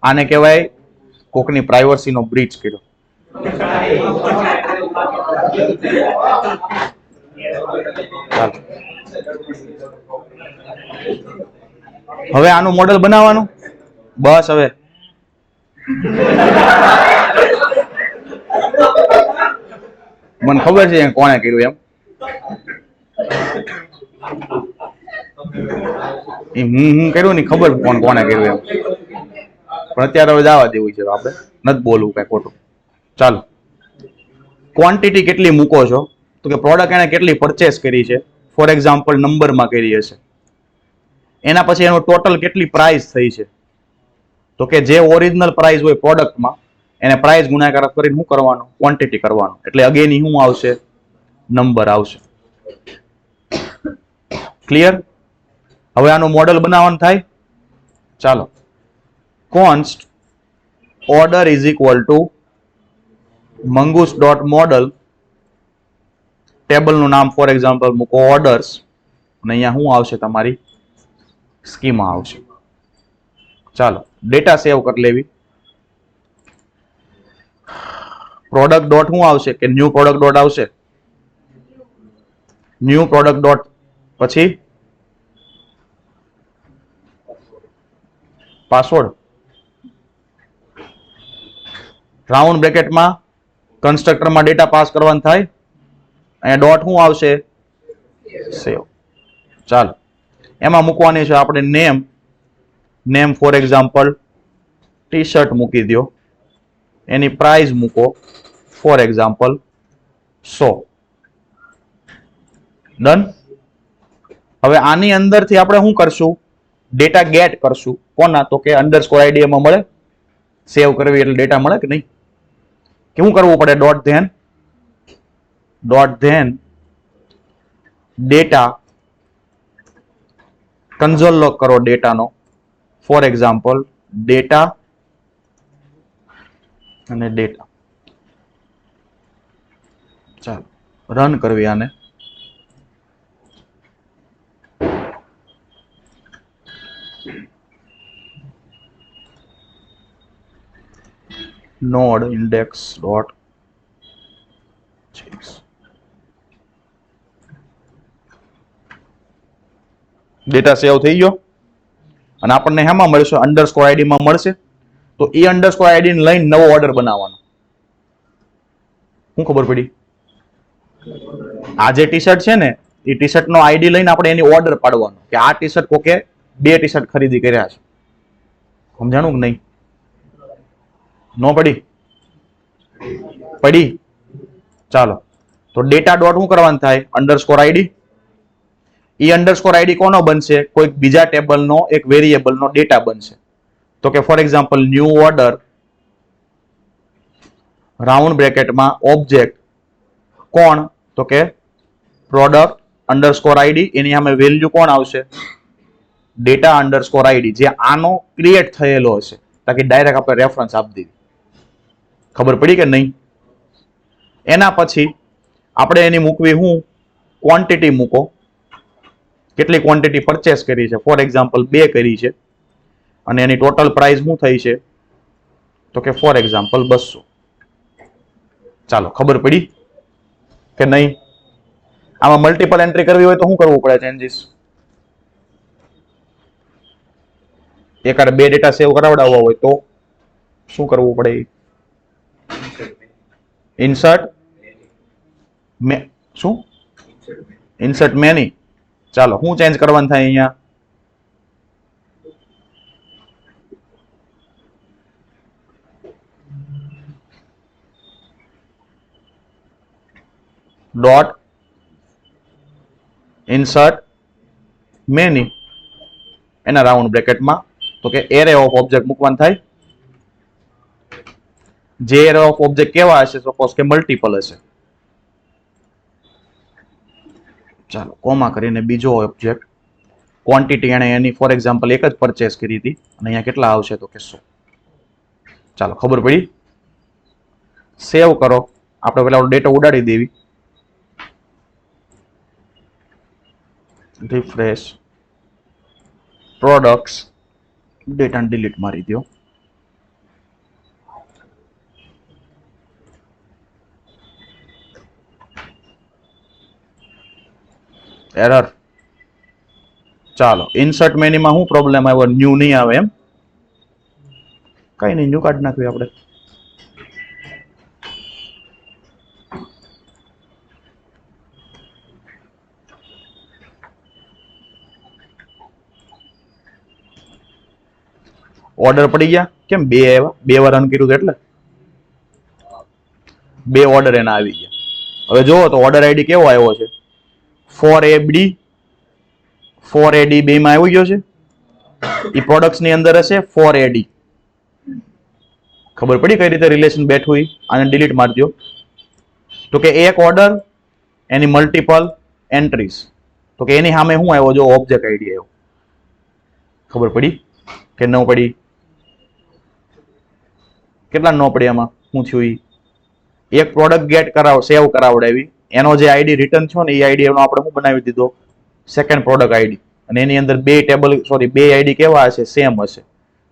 આને કહેવાય કોકની પ્રાઇવસી નો બ્રીચ કર્યો. હવે આનું મોડેલ બનાવવાનું. બસ હવે મને ખબર છે કોણે કર્યું એમ. હું કર્યું ને ખબર કોણ કોને કર્યું એમ, પણ અત્યારે હવે જવા દેવું છે, આપણે નથી બોલવું કઈ ખોટું. ચાલો, ક્વોન્ટિટી કેટલી મૂકો છો, તો કે પ્રોડક્ટ એને કેટલી પરચેસ કરી છે, ફોર એક્ઝામ્પલ નંબરમાં કરી હશે. એના પછી એનો ટોટલ કેટલી પ્રાઇસ થઈ છે, તો કે જે ઓરિજિનલ પ્રાઇસ હોય પ્રોડક્ટમાં એને પ્રાઇસ ગુણાકાર કરીને શું કરવાનું, ક્વોન્ટિટી કરવાનું. એટલે અગેન શું આવશે, નંબર આવશે. ક્લિયર? હવે આનું મોડેલ બનાવવાનું થાય. ચાલો, const order is equal to Mongoose dot model, ટેબલનું નામ ફોર એક્ઝામ્પલ મૂકો ઓર્ડર્સ, અને અહીંયા શું આવશે, તમારી સ્કીમા આવશે. ચાલો, ડેટા સેવ કરી લેવી. પ્રોડક્ટ ડોટ શું આવશે, કે ન્યૂ પ્રોડક્ટ ડોટ આવશે. ન્યૂ પ્રોડક્ટ ડોટ પછી પાસવર્ડ, રાઉન્ડ બ્રેકેટમાં કન્સ્ટ્રક્ટરમાં ડેટા પાસ કરવાનું થાય. અહીંયા ડોટ શું આવશે, સેવ. ચાલો, એમાં મૂકવાની છે આપણે name for example T shirt મૂકી દો, એની પ્રાઇસ મૂકો ફોર એક્ઝામ્પલ 100. ડન. હવે આની અંદરથી આપણે શું કરશું, ડેટા ગેટ કરશું. કોના, તો કે અંડરસ્કોર આઈડી એમાં મળે, સેવ કરવી એટલે ડેટા મળે કે નહીં. કેવું કરવું પડે, dot then data console log કરો ડેટાનો, ફોર એક્ઝામ્પલ ડેટા અને ડેટા. ચાલો, રન કરવી આને. node index dot data save થઈ ગયો, અને આપણને હેમાં મળશે, અંડરસ્કોર આઈડી માં મળશે. તો એ અંડરસ્કોર આઈડી ને લઈને નવો ઓર્ડર બનાવવાનો. શું ખબર પડી? આ જે ટી શર્ટ છે ને, એ ટી શર્ટ નો આઈડી લઈને આપણે એની ઓર્ડર પાડવાનો, કે આ ટી શર્ટ કોકે 2 ટી શર્ટ ખરીદી કર્યા છે. સમજાણું કે નહીં? નો પડી? પડી. ચાલો, તો ડેટા ડોટ શું કરવાનું થાય, અંડરસ્કોર આઈડી. એ અંડરસ્કોર આઈડી કોનો બનશે, કોઈ બીજા ટેબલનો એક વેરિયેબલનો ડેટા બનશે. તો કે for example new order round બ્રેકેટમાં ઓબ્જેક્ટ કોણ, તો કે પ્રોડક્ટ અંડરસ્કોર આઈડી, એની સામે વેલ્યુ કોણ આવશે, ડેટા અંડરસ્કોર આઈડી, જે આનો ક્રિએટ થયેલો હશે. તાકી ડાયરેક્ટ આપણે રેફરન્સ આપી દીધી. ખબર પડી કે નહીં? એના પછી આપણે એની મૂકવી હું, ક્વોન્ટિટી મૂકો. કેટલી ક્વોન્ટિટી પરચેસ કરી છે, ફોર એક્ઝામ્પલ 2 કરી છે, અને એની ટોટલ પ્રાઇસ શું થઈ છે, તો કે ફોર એક્ઝામ્પલ 200. ચાલો, ખબર પડી કે નહીં? આમાં મલ્ટિપલ એન્ટ્રી કરવી હોય તો શું કરવું પડે, ચેન્જીસ એકાદ 2 ડેટા સેવ કરાવડાવવા હોય તો શું કરવું પડે, ઇન્સર્ટ શું, ઇન્સર્ટ મેની. ચાલો, હું ચેન્જ કરવાનું થાય અહીંયા, ડોટ ઇન્સર્ટ મેની, એના રાઉન્ડ બ્રેકેટમાં, તો કે એરે ઓફ ઓબ્જેક્ટ મૂકવાનું થાય. જે એરે ઓફ ઓબ્જેક્ટ કેવા હશે, સપોઝ કે મલ્ટિપલ હશે. ચાલો, કોમા કરીને બીજો ઓબ્જેક્ટ ક્વોન્ટિટી એને એની ફોર એક્ઝામ્પલ એક જ પરચેસ કરી હતી, અને અહીંયા કેટલા આવશે, તો કે 100. ચાલો, ખબર પડી? સેવ કરો. આપણે પેલા ડેટા ઉડાડી દેવી. રિફ્રેશ પ્રોડક્ટ્સ, ડેટા ડિલીટ મારી દો. એરર. ચાલો, ઇન્સર્ટ મેનીમાં શું પ્રોબ્લેમ આવ્યો, ન્યુ નહીં આવે એમ? કઈ નહીં, ન્યુ કાઢી નાખ્યું આપણે. ઓર્ડર પડી ગયા. કેમ બે આવ્યા? બે વાર રન કર્યું એટલે બે ઓર્ડર એના આવી ગયા. હવે જુઓ તો ઓર્ડર આઈડી કેવો આવ્યો છે? 4AD 4AD બે માં આવી ગયો છે. એ પ્રોડક્ટ્સ ની અંદર હશે 4AD. ખબર પડી કઈ રીતે રિલેશન બેઠું? આને ડિલીટ મારી દો. તો કે એક ઓર્ડર એની મલ્ટિપલ એન્ટ્રીઝ. તો કે એની સામે શું આવ્યો? જો ઓબ્જેક્ટ આઈડી આવ્યો. ખબર પડી કે ન પડી? કેટલા ન પડી? આમાં શું થયું? એક પ્રોડક્ટ ગેટ સેવ કરાવડાવી, એનો જે આઈડી રિટર્ન થયો ને એ આઈડી એનો આપણે શું બનાવી દીધો? Second product ID. અને એની અંદર બે આઈડી કેવા હશે? સેમ હશે.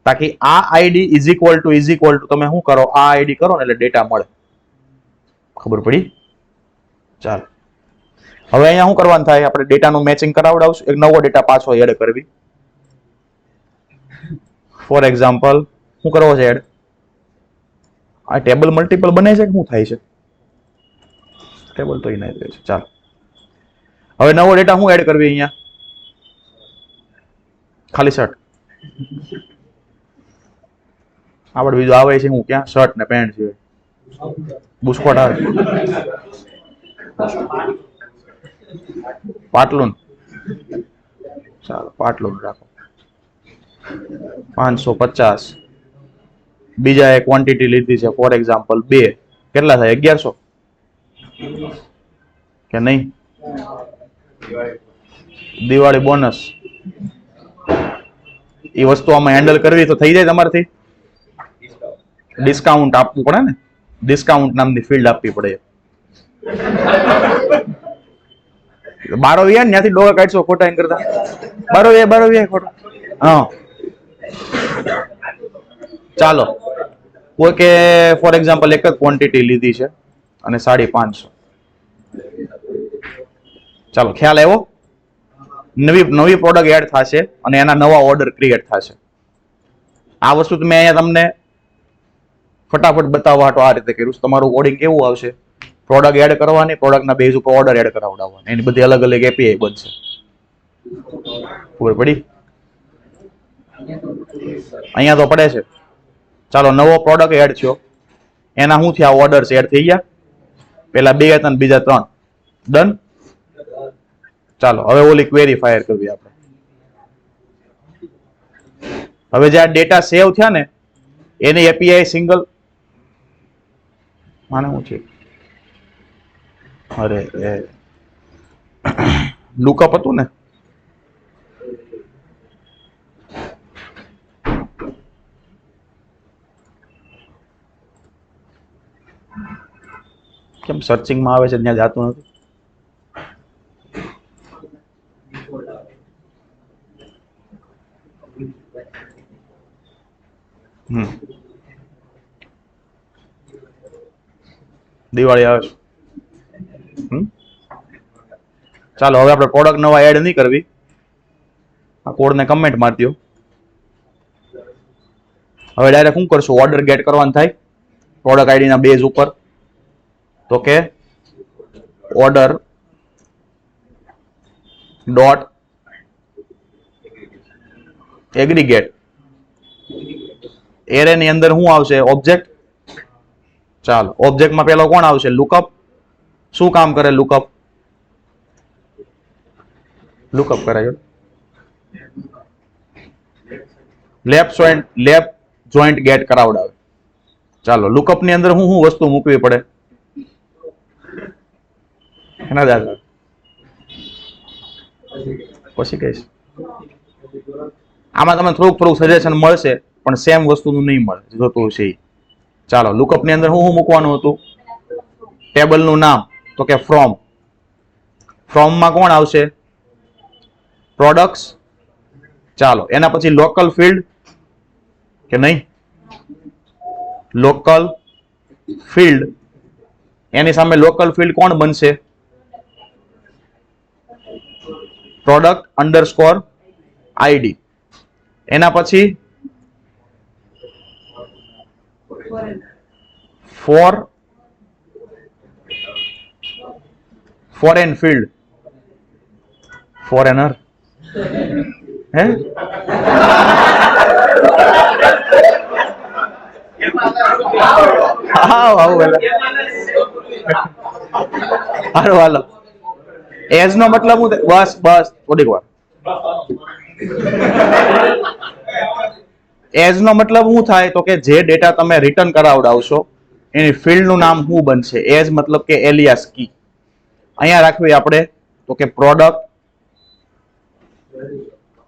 તાકી આ આઈડી ઇઝ ઇક્વલ ટુ તમે શું કરો? આ આઈડી કરો ને એટલે ડેટા મળે. ખબર પડી? ચાલો હવે અહીંયા શું કરવાનું થાય? આપણે ડેટાનું મેચિંગ કરાવડાવશું. એક નવો ડેટા પાછો એડ કરવી. ફોર એક્ઝામ્પલ શું કરવો છે એડ? આ ટેબલ મલ્ટિપલ બને છે કે શું થાય છે? ટેબલ તો એ નહીં છે. ચાલો હવે નવો ડેટા શું એડ કરવી? અહીંયા ખાલી શર્ટ. આપણે બીજું આવે છે હું ક્યાં? શર્ટ ને પેન્ટ છે. બુસ્કોટ આવે. પાટલુન. ચાલો પાટલુન રાખો. 550. બીજા એક ક્વોન્ટિટી લીધી છે ફોર એક્ઝામ્પલ 2. કેટલા થાય? 1100 કે નહીં? દિવાળી બોનસ એ વસ્તુ આમાં હેન્ડલ કરવી તો થઈ જાય તમારાથી. ડિસ્કાઉન્ટ આપવું પડે ને. ડિસ્કાઉન્ટ નામની ફિલ્ડ આપવી પડે. 12 વ્યા ને ત્યાંથી ડોગા કાઢશો ખોટા એમ કરતા. 12 વ્યા ખોટો. હા ચાલો કોઈ કે ફોર એક્ઝામ્પલ એક જ ક્વોન્ટિટી લીધી છે અને 550. ચાલો ખ્યાલ આવ્યો? નવી પ્રોડક્ટ એડ થશે અને એના નવા ઓર્ડર ક્રિએટ થશે. આ વસ્તુ મેં અહીંયા તમને ફટાફટ બતાવવા હાટો આ રીતે કર્યું. તમારું કોડિંગ કેવું આવશે? પ્રોડક્ટ એડ કરવાની, પ્રોડક્ટના બેઝ ઉપર ઓર્ડર એડ કરાવડાવવાની. એની બધી અલગ અલગ એપીઆઈ બનશે. ખબર પડી? અહીંયા તો પડે છે. ચાલો નવો પ્રોડક્ટ એડ થયો, એના શું થયા? ઓર્ડર્સ એડ થઈ ગયા. પેલા 2 હતા ને બીજા 3. ડન. ચાલો હવે ઓલી ક્વેરી ફાયર કરવી આપણે. હવે જે આ ડેટા સેવ થયા ને એની એપીઆઈ સિંગલ માને શું છે? અરે લુકઅપ હતું ને. કેમ સર્ચિંગમાં આવે છે ત્યાં જાતું નથી? દિવાળી આવે છે. ચાલો હવે આપણે પ્રોડક્ટ નવા એડ નહીં કરવી. આ કોડને કમેન્ટ મારી દો. હવે ડાયરેક્ટ શું કરશું? ઓર્ડર ગેટ કરવાનું થાય પ્રોડક્ટ આઈડીના બેઝ ઉપર. તો કે ઓર્ડર ડોટ એગ્રીગેટ. એરે ની અંદર શું આવશે? ઓબ્જેક્ટ. ચાલો ઓબ્જેક્ટમાં પેલો કોણ આવશે? લુકઅપ. શું કામ કરે લુકઅપ? લુકઅપ કરાય લેફ્ટ જોઈન્ટ ગેટ કરાવડાવે. ચાલો લુકઅપ ની અંદર શું વસ્તુ મૂકવી પડે? એના દાદા પછી કહીશ. આમાં તમને થોડુંક સજેશન મળશે પણ સેમ વસ્તુનું નહીં મળે જોતું છે. ચાલો લુકઅપ ની અંદર શું મૂકવાનું હતું? ટેબલનું નામ. તો કે ફ્રોમ. ફ્રોમમાં કોણ આવશે? પ્રોડક્ટ્સ. ચાલો એના પછી લોકલ ફિલ્ડ કે નહીં? Local field. એની સામે લોકલ ફિલ્ડ કોણ બનશે? Product underscore ID. એના પછી ફોરેન ફિલ્ડ. ફોરેનર. હે હાલો એજ નો મતલબ હું બસ બસ થોડીક વાર એજ નો મતલબ શું થાય તો કે જે ડેટા તમે રિટર્ન કરાવડાવશો એની ફિલ્ડ નું નામ શું બનશે એજ મતલબ કે એલિયાસ કી અહીંયા રાખવી આપણે તો કે પ્રોડક્ટ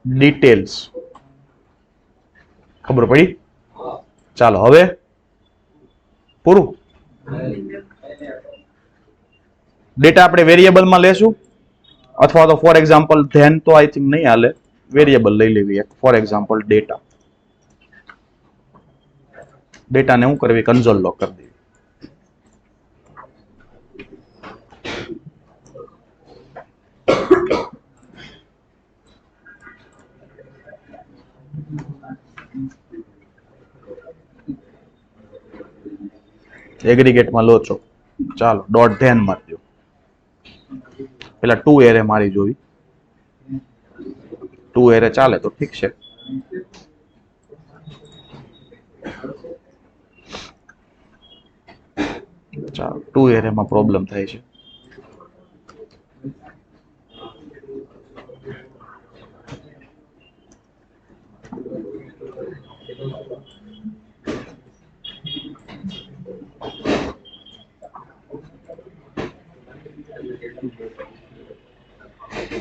ડિટેલ્સ ખબર પડી ચાલો હવે પૂરું ડેટા આપણે વેરિયેબલમાં લેશું અથવા તો ફોર એક્ઝામ્પલ ધેન તો આઈ થિંક નહીં હાલે વેરિયેબલ લઈ લેવી ફોર એક્ઝામ્પલ ડેટાને શું કરવી કન્સોલ લોક કરી દેવી એગ્રીગેટમાં લો છો ચાલો ડોટ ધેન મારજો પેલા 2 એરે મારી જોવી 2 એરે ચાલે તો ઠીક છે ચાલો 2 એરેમાં પ્રોબ્લેમ થાય છે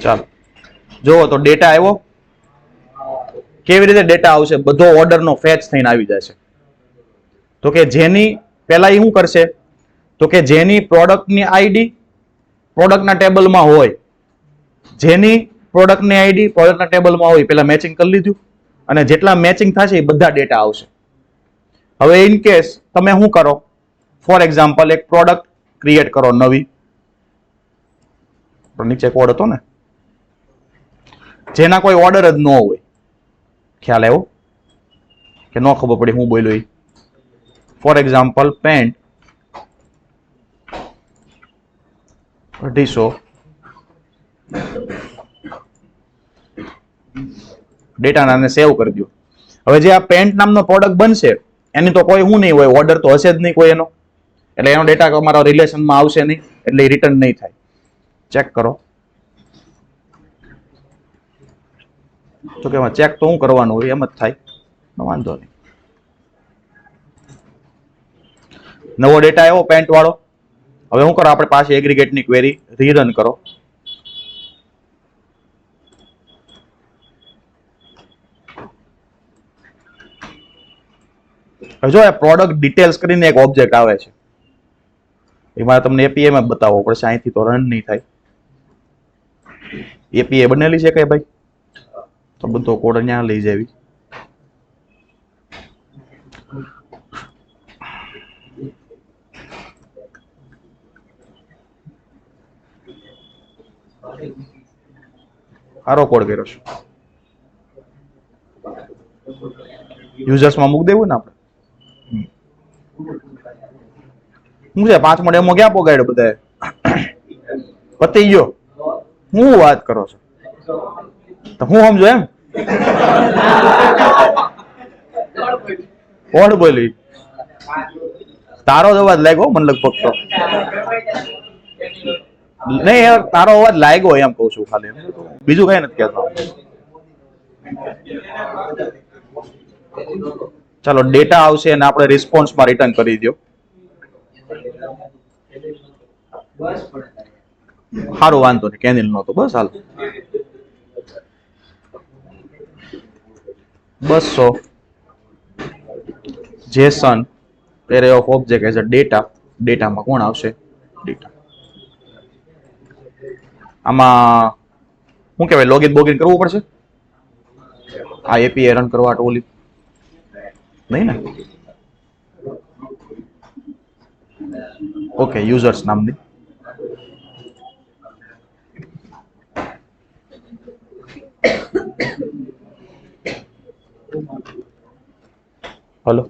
ચાલો જોવો તો ડેટા આવ્યો કેવી રીતે ડેટા આવશે બધો ઓર્ડરનો ફેચ થઈને આવી જશે તો કે જેની પહેલા એ શું કરશે તો કે જેની પ્રોડક્ટની આઈડી પ્રોડક્ટના ટેબલમાં હોય જેની પ્રોડક્ટની આઈડી પ્રોડક્ટના ટેબલમાં હોય પેલા મેચિંગ કરી લીધું અને જેટલા મેચિંગ થશે એ બધા ડેટા આવશે હવે ઇન કેસ તમે શું કરો ફોર એક્ઝામ્પલ એક પ્રોડક્ટ ક્રિએટ કરો નવી નીચે કોડ હતો ને જેના કોઈ ઓર્ડર જ ન હોય ખ્યાલ આવ્યો કે ન ખબર પડી હું બોલ્યો એ ફોર એક્ઝામ્પલ પેન્ટ 250 ડેટાને સેવ કરી દો હવે જે આ પેન્ટ નામનો પ્રોડક્ટ બનશે એની તો કોઈ શું નહીં હોય ઓર્ડર તો હશે જ નહીં કોઈ એનો એટલે એનો ડેટા તમારા રિલેશનમાં આવશે નહીં એટલે રિટર્ન નહીં થાય ચેક કરો તો કે ચેક તો હું કરવાનું હોય એમ જ થાય વાંધો નહીં નવો ડેટા આવ્યો પેન્ટ વાળો હવે શું કરો આપણે પાછી એગ્રીગેટની ક્વેરી રીરન કરો જો એ પ્રોડક્ટ ડિટેલ્સ કરીને એક ઓબ્જેક્ટ આવે છે એમાં તમને એપીઆઈ માં બતાવવો પડશે અહીંથી તો રન નહીં થાય એપીઆઈ બનેલી છે કઈ ભાઈ તો બધો કોડ અહીંયા લઈ જાવી સારો કોડ કર્યો છે યુઝર્સમાં મૂક દેવું ને આપણે શું છે 5 ડેમો ક્યાં પોગાડ્યો બધાએ પતી ગયો હું વાત કરો છો તો હું સમજો એમ કોણ બોલી તારો જ અવાજ લાગ્યો મને લગભગ તો નહીં યાર તારો અવાજ લાગ્યો એમ કહું છું ખાલી બીજું કઈ નથી કહેતો ચાલો ડેટા આવશે અને આપણે રિસ્પોન્સમાં રિટર્ન કરી દો સારું વાંધો નહીં કેનિલ નહોતો બસ હાલ 200 Jason array of object as a ડેટામાં કોણ આવશે ડેટા આમાં શું કહેવાય લોગિન બોગિન કરવું પડશે આ એપીઆઈ રન કરવા ઓલી નહીં ને ઓકે યુઝર્સ નામની હલો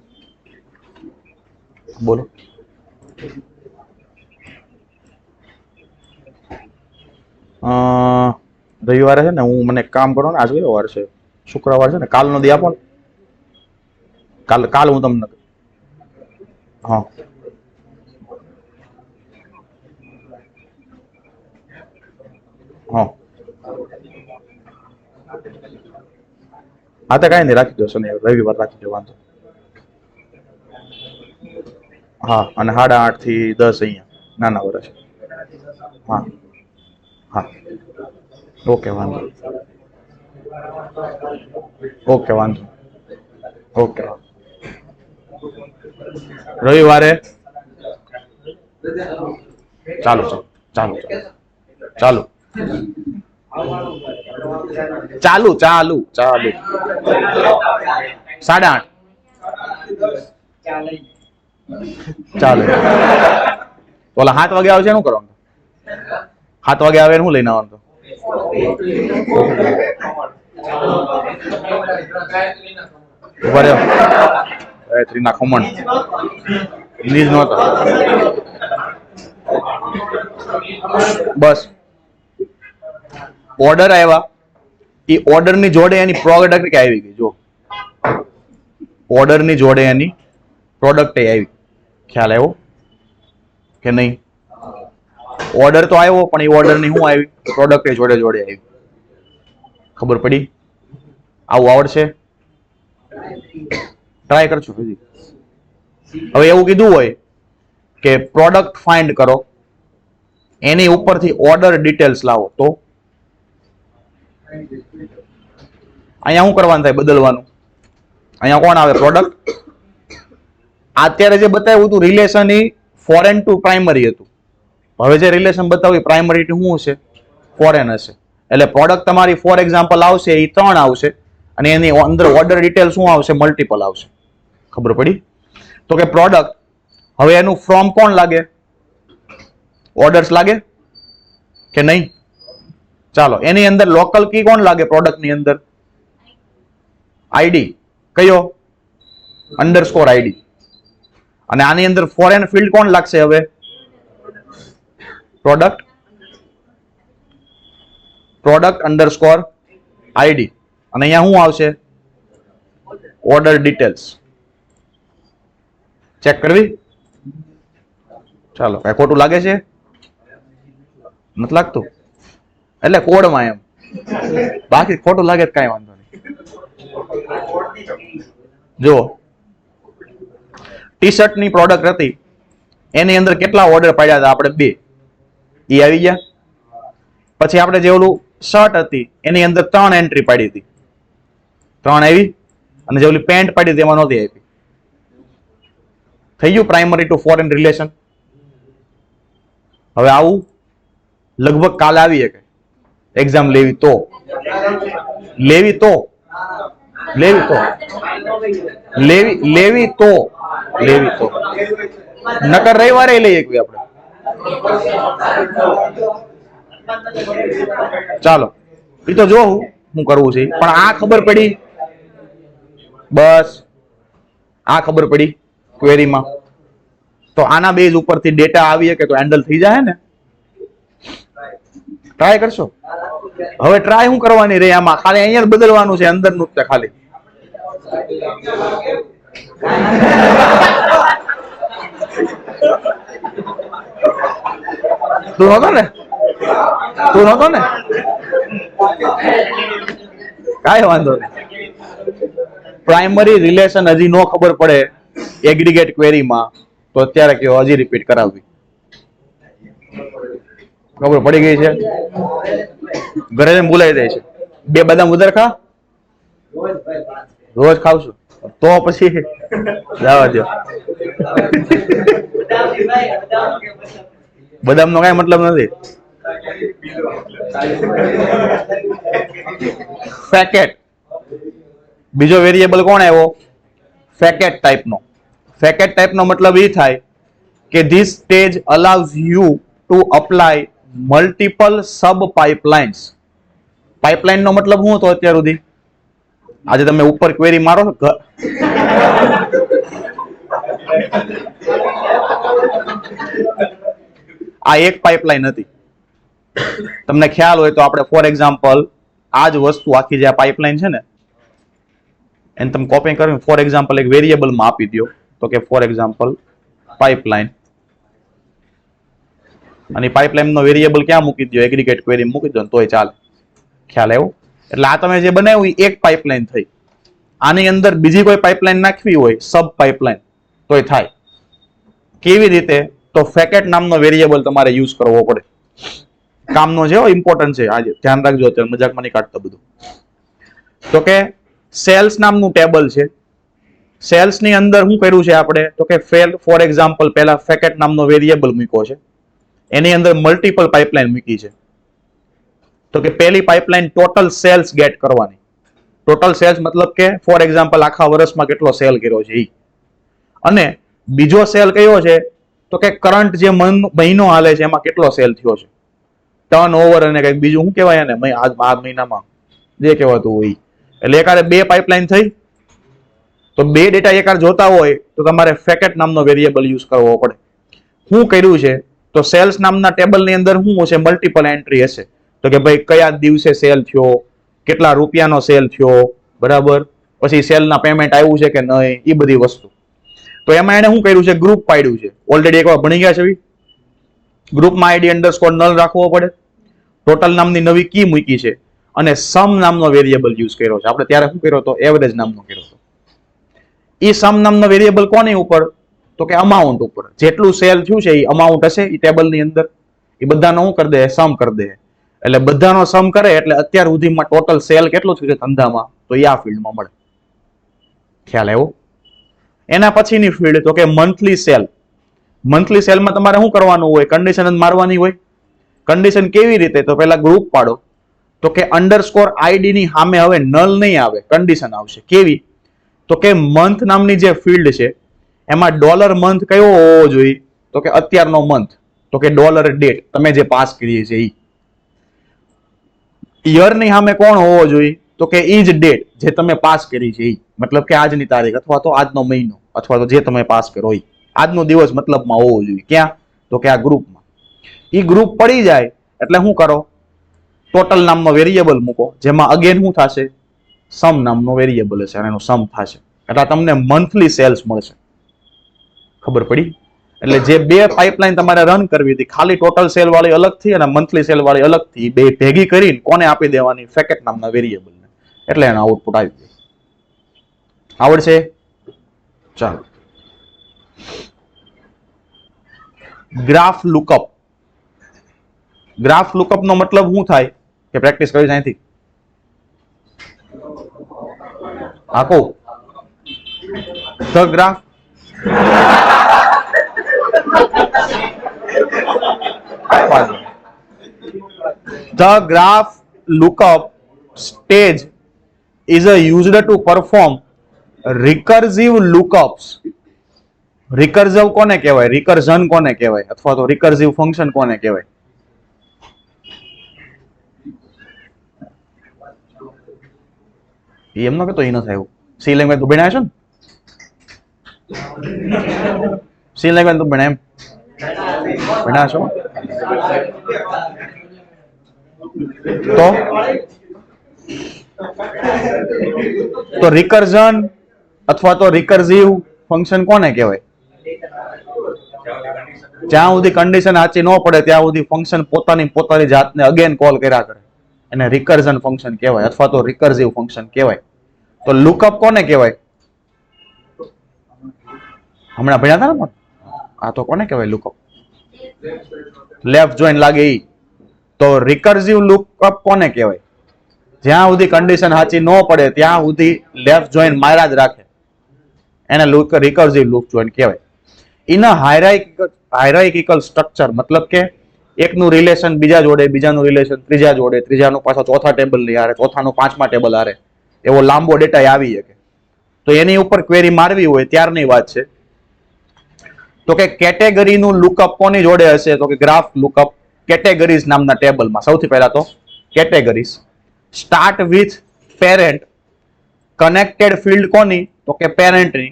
બોલો રવિવારે છે ને હું મને કામ કરો ને આજ કયો વાર છે શુક્રવાર છે ને, કાલનો દી આપો. કાલ હું તમને, હા હા હા, તો કઈ નહીં, રાખી દો શનિ રવિવાર રાખી દો, વાંધો. હા, અને 8:30 થી 10 અહીંયા નાના વર્ષ. હા હા, ઓકે વાંધો, ઓકે વાંધો, ઓકે રવિવારે ચાલુ ચાલુ ચાલુ ચાલુ ચાલુ ચાલુ ચાલુ 8:30 ચાલુ. ઓલા 7 વાગે આવશે, શું કરવાનું? 7 વાગે આવે શું લઈને આવવાનું? ગાયત્રીના ખમણ લીજ નહોતા. બસ ઓર્ડર આવ્યા, એ ઓર્ડર ની જોડે એની પ્રોડક્ટ કે આવી ગઈ. જો ઓર્ડર ની જોડે એની પ્રોડક્ટ આવી. ખ્યાલ આવ્યો કે નહીં? ઓર્ડર તો આવ્યો, પણ એ ઓર્ડર ની શું આવી? પ્રોડક્ટ જોડે જોડે આવી. ખબર પડી? આવું આવડશે? ટ્રાય કરજો. હવે એવું કીધું હોય કે પ્રોડક્ટ ફાઇન્ડ કરો, એની ઉપરથી ઓર્ડર ડિટેલ્સ લાવો, તો અહીંયા શું કરવાનું થાય? બદલવાનું. અહીંયા કોણ આવે? પ્રોડક્ટ. અત્યારે જે બતાવ્યું હતું રિલેશન એ ફોરેન ટુ પ્રાઇમરી હતું. હવે જે રિલેશન બતાવ્યું પ્રાઇમરી ટુ શું હશે? ફોરેન હશે. એટલે પ્રોડક્ટ તમારી ફોર એક્ઝામ્પલ આવશે, એ 3 આવશે, અને એની અંદર ઓર્ડર ડિટેલ શું આવશે? મલ્ટિપલ આવશે. ખબર પડી? તો કે પ્રોડક્ટ, હવે એનું ફ્રોમ કોણ લાગે? ઓર્ડર્સ લાગે કે નહીં? ચાલો, એની અંદર લોકલ કી કોણ લાગે? પ્રોડક્ટ ની અંદર આઈડી કયો? Underscore ID. અને આની અંદર ફોરેન ફિલ્ડ કોણ લાગશે? હવે પ્રોડક્ટ અંડરસ્કોર આઈડી. અને અહીંયા શું આવશે? Order details. ચેક કરવી. ચાલો, કઈ ખોટું લાગે છે? નથી લાગતું? એટલે કોડમાં એમ, બાકી ખોટું લાગે તો કઈ વાંધો નહીં. જો ટી શર્ટ ની પ્રોડક્ટ હતી, એની અંદર કેટલા ઓર્ડર પાડ્યા હતા આપણે? 2. એ આવી ગયા. પછી આપણે જે ઓલું શર્ટ હતી એની અંદર 3 એન્ટ્રી પાડી હતી, 3 આવી. અને જે ઓલી પેન્ટ પાડી હતી એમાં નહોતી આવી. થઈ ગયું પ્રાઇમરી ટુ ફોરેન રિલેશન. હવે આવું લગભગ કાલે આવી શકે. એક્ઝામ લેવી તો લેવી તો લેવી તો લેવી તો લેવી તો નકર રવિવારે લઈ શકીએ આપણે. ચાલો, એ તો જો હું કરવું છે, પણ આ ખબર પડી. બસ આ ખબર પડી ક્વેરીમાં. તો આના બેઝ ઉપરથી ડેટા આવી શકે તો હેન્ડલ થઈ જાય ને. ટ્રાય કરશો? હવે ટ્રાય શું કરવાની રે આમાં? ખાલી અહીંયા જ બદલવાનું છે, અંદરનું જ ખાલી. તું નતો ને? કાંઈ વાંધો નહીં. પ્રાઇમરી રિલેશન હજી નો ખબર પડે એગ્રીગેટ ક્વેરીમાં, તો અત્યારે કયો, હજી રિપીટ કરાવવી. ખબર પડી ગઈ છે? ઘરે ભૂલાઈ જાય છે. 2 બદામ ઉધર ખા. રોજ ખાવશું તો પછી જવા દો. બદામ નો કઈ મતલબ નથી. ફેકેટ. બીજો વેરિયેબલ કોણ આવ્યો? ફેકેટ ટાઈપનો. ફેકેટ ટાઈપનો મતલબ એ થાય કે this stage allows you to apply multiple sub pipelines. Pipeline નો મતલબ શું હતો અત્યાર સુધી? આજે તમે ઉપર ક્વેરી મારો છો, આ એક પાઇપલાઇન હતી. તમને ખ્યાલ હોય તો આપણે ફોર એક્ઝામ્પલ આ જ વસ્તુ આખી જે આ પાઇપલાઇન છે ને, એને તમે કોપી કરીને ફોર એક્ઝામ્પલ એક વેરિયેબલમાં આપી દો, તો કે ફોર એક્ઝામ્પલ પાઇપલાઇન, અને પાઇપલાઇન નો વેરિયેબલ ક્યાં મૂકી દો, એગ્રીગેટ ક્વેરી મૂકી દો તોય ચાલે. ખ્યાલ આવ્યો? એટલે આ તમે જે બનાવ્યું એક પાઇપલાઇન થઈ, આની અંદર બીજી કોઈ પાઇપલાઇન નાખવી હોય સબ પાઇપલાઇન તોય થાય. કેવી રીતે? તો ફેકેટ નામનો વેરિયેબલ તમારે યુઝ કરવો પડે. કામનો છે, ઇમ્પોર્ટન્ટ છે, આજે ધ્યાન રાખજો, અત્યારે મજાકમાં નહીં કાઢતા બધું. તો કે સેલ્સ નામનું ટેબલ છે, સેલ્સ ની અંદર શું કર્યું છે આપણે, તો કે ફોર એક્ઝામ્પલ પહેલા ફેકેટ નામનો વેરિયેબલ મૂક્યો છે, એની અંદર મલ્ટિપલ પાઇપલાઇન મૂકી છે. તો કે પહેલી પાઇપલાઇન ટોટલ સેલ્સ ગેટ કરવાની. ટોટલ સેલ્સ મતલબ કે ફોર એક્ઝામ્પલ આખા વર્ષમાં કેટલો સેલ કર્યો છે એ. અને બીજો સેલ કયો છે, તો કે કરંટ જે મહિનો હાલે છે એમાં કેટલો સેલ થયો છે, ટર્ન ઓવર અને કંઈક બીજું શું કહેવાય ને આ મહિનામાં જે કહેવાતું હોય. એટલે એકારે બે પાઇપલાઇન થઈ, તો બે ડેટા એકાર જોતા હોય તો તમારે ફેકેટ નામનો વેરિયેબલ યુઝ કરવો પડે. શું કર્યું છે, તો સેલ્સ નામના ટેબલની અંદર શું હશે, મલ્ટિપલ એન્ટ્રી હશે. તો કે ભાઈ કયા દિવસે સેલ થયો, કેટલા રૂપિયાનો સેલ થયો, બરાબર, પછી સેલના પેમેન્ટ આવ્યું છે કે નહીં, એ બધી વસ્તુ. તો એમાં એને શું કર્યું છે, ગ્રુપ પાડ્યું છે. ઓલરેડી એકવાર ભણી ગયા છે. ગ્રુપમાં આઈડી અંડરસ્કોર નલ રાખવો પડે, ટોટલ નામની નવી કી મૂકી છે, અને સમ નામનો વેરિયેબલ યુઝ કર્યો છે. આપણે ત્યારે શું કર્યો હતો, એવરેજ નામનો કર્યો હતો. એ સમ નામનો વેરિયેબલ કોની ઉપર, તો કે અમાઉન્ટ ઉપર. જેટલું સેલ થયું છે એ અમાઉન્ટ હશે એ ટેબલની અંદર, એ બધાનો શું કરી દે, સમ કરી દે. એટલે બધાનો સમ કરે એટલે અત્યાર સુધીમાં ટોટલ સેલ કેટલો થયું છે ધંધામાં, તો એ આ ફિલ્ડમાં મળે. ખ્યાલ આવ્યો? એના પછીની ફિલ્ડ તો કે મંથલી સેલ. મંથલી સેલમાં તમારે શું કરવાનું હોય, કન્ડિશન જ મારવાની હોય. કન્ડિશન કેવી રીતે, તો પહેલા ગ્રુપ પાડો, તો કે અંડરસ્કોર આઈડી ની સામે હવે નલ નહીં આવે, કન્ડિશન આવશે. કેવી? તો કે મંથ નામની જે ફિલ્ડ છે એમાં ડોલર મંથ કયો હોવો જોઈએ, તો કે અત્યારનો મંથ, તો કે ડોલર ડેટ તમે જે પાસ કરીએ છે એ. યર ની સામે કોણ હોવો જોઈએ, તો કે ઈ જ ડેટ જે તમે પાસ કરી છે એ, મતલબ કે આજની તારીખ અથવા તો આજનો મહિનો અથવા તો જે તમે પાસ કરો એ આજનો દિવસ મતલબમાં હોવો જોઈએ. ક્યાં? તો કે આ ગ્રુપમાં. એ ગ્રુપ પડી જાય એટલે શું કરો, ટોટલ નામનો વેરિયેબલ મૂકો, જેમાં અગેન શું થશે, સમ નામનો વેરિયેબલ હશે અને એનો સમ થશે. એટલે તમને મંથલી સેલ્સ મળશે. ખબર પડી? એટલે જે બે પાઇપલાઇન તમારે રન કરવી હતી, ખાલી ટોટલ સેલ વાળી અલગથી અને મંથલી સેલ વાળી અલગથી, બે ભેગી કરીને કોને આપી દેવાની, ફેકેટ નામના વેરિયેબલને. એટલે એનો આઉટપુટ આવી જાય. આવડશે? ચાલો. Graph lookup. ગ્રાફ લુકઅપ નો મતલબ શું થાય, કે પ્રેક્ટિસ કરી અહીંથી આખો the graph. The graph lookup stage is used to perform recursive lookups. Recursive કોને કહેવાય, recursion કોને કહેવાય, અથવા તો recursive function કોને કહેવાય? એમ ન કહેતો, એ ન થાય. સી લેંગ્વેજ તો ભણ્યા છો ને? સી લેંગ્વેજ તો ભણ્યા, એમ ભણ્યા છો? તો રિકર્ઝન અથવા તો રિકર્સિવ ફંક્શન કોને કહેવાય? જ્યાં સુધી કન્ડિશન સાચી ન પડે ત્યાં સુધી ફંક્શન પોતાની જાતને અગેન કોલ કર્યા કરે, એને રિકર્ઝન ફંક્શન કહેવાય અથવા તો રિકર્સિવ ફંક્શન કહેવાય. તો લુકઅપ કોને કહેવાય? હમણાં ભણ્યા હતા ને, આ તો કોને કહેવાય લુકઅપ? લેફ્ટ જોઈન લાગે ઈ. તો રિકર્સિવ લુકઅપ કોને કહેવાય? જ્યાં સુધી કન્ડિશન સાચી ન પડે ત્યાં સુધી લેફ્ટ જોઈન માર્યા જ રાખે, એને રિકર્સિવ લૂપ જોઈન કહેવાય. ઇન હાયરાર્કિકલ સ્ટ્રક્ચર, મતલબ કે એકનું રિલેશન બીજા જોડે, બીજાનું રિલેશન ત્રીજા જોડે, ત્રીજાનું પાછા ચોથા ટેબલ ની હારે, ચોથાનું પાંચમા ટેબલ હારે, એવો લાંબો ડેટા આવી શકે. તો એની ઉપર ક્વેરી મારવી હોય ત્યારની વાત છે. તો કે કેટેગરીનું લુકઅપ કોની જોડે હશે, તો કે ગ્રાફ લુકઅપ કેટેગરીઝ નામના ટેબલમાં. સૌથી પહેલા તો categories. Start with parent. Connected field કોની, તો કે પેરેન્ટની.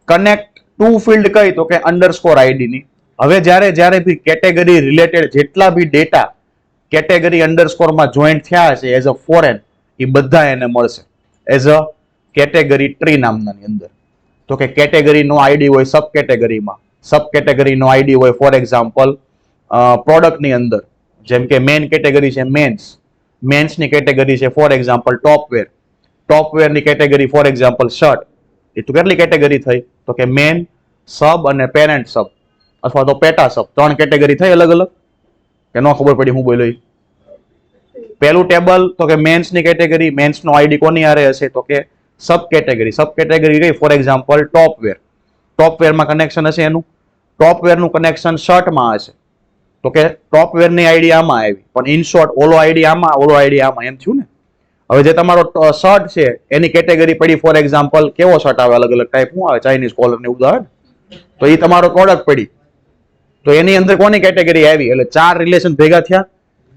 કનેક્ટ ટુ ફિલ્ડ કઈ, તો કે અંડરસ્કોર આઈડી ની. હવે જ્યારે બી કેટેગરી રિલેટેડ જેટલા બી ડેટા કેટેગરી અંડરસ્કોરમાં જોઈન્ટ થયા છે એઝ અ ફોરેન, એ બધા એને મળશે એઝ અ કેટેગરી ટ્રી નામનાની અંદર. તો કે કેટેગરીનો આઈડી હોય સબ કેટેગરીમાં, સબ કેટેગરીનો આઈડી હોય ફોર એક્ઝામ્પલ પ્રોડક્ટની અંદર, જેમ કે મેન કેટેગરી છે મેન્સની કેટેગરી છે ફોર એક્ઝામ્પલ ટોપવેર, ટોપવેરની કેટેગરી ફોર એક્ઝામ્પલ શર્ટ. એ તો કેટલી કેટેગરી થઈ? તો કે મેન, સબ અને પેરેન્ટ સબ અથવા તો પેટા સબ, 3 કેટેગરી થઈ અલગ અલગ. કે ન ખબર પડી હું બોલ્યો? પહેલું ટેબલ તો કે મેન્સની કેટેગરી, મેન્સનો આઈડી કોની હારે હશે? તો કે સબ કેટેગરી, સબ કેટેગરી કઈ? ફોર એક્ઝામ્પલ ટોપવેર, ટોપવેરમાં કનેક્શન હશે એનું, ટોપવેરનું કનેક્શન શર્ટમાં હશે. તો કે ટોપવેરની આઈડી આમાં આવી, પણ ઇન શોર્ટ ઓલો આઈડી આમાં, ઓલો આઈડી આમાં, એમ થયું ને. હવે જે તમારો શર્ટ છે એની કેટેગરી પડી ફોર એક્ઝામ્પલ કેવો શર્ટ આવે અલગ અલગ ટાઈપ, શું આવે? ચાઇનીઝ કોલર ને ઉદાહરણ. તો એ તમારો પ્રોડક્ટ પડી, તો એની અંદર કોની કેટેગરી આવી? એટલે 4 રિલેશન ભેગા થયા.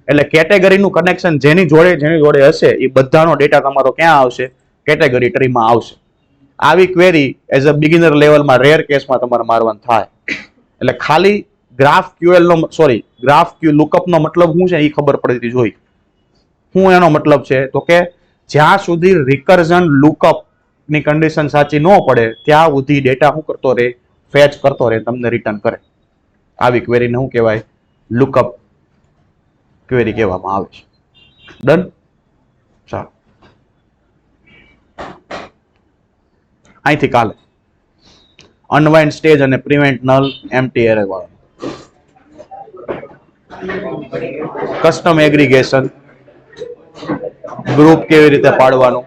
એટલે કેટેગરીનું કનેક્શન જેની જોડે હશે એ બધાનો ડેટા તમારો ક્યાં આવશે? કેટેગરી ટ્રીમાં આવશે. આવી ક્વેરી એઝ અ બિગિનર લેવલમાં રેર કેસમાં તમારે મારવાનું થાય. એટલે ખાલી ગ્રાફ ક્યુએલ નો ગ્રાફ ક્યુ લુકઅપ નો મતલબ શું છે એ ખબર પડતી જોઈ. શું એનો મતલબ છે? તો કે જ્યાં સુધી રિકર્ઝન લુકઅપ ની કન્ડિશન સાચી ન પડે ત્યાં સુધી ડેટા શું કરતો રહે? ફેચ કરતો રહે, તમને રિટર્ન કરે. આવી ક્વેરીને શું કહેવાય? લુકઅપ ક્વેરી કહેવામાં આવે છે. ડન? ચાલો અહીંથી કાલે અનવાઇન્ડ સ્ટેજ અને પ્રિવેન્ટ નલ એમ્પ્ટી એરે વાળો, કસ્ટમ એગ્રીગેશન, ગ્રુપ કેવી રીતે પાડવાનું,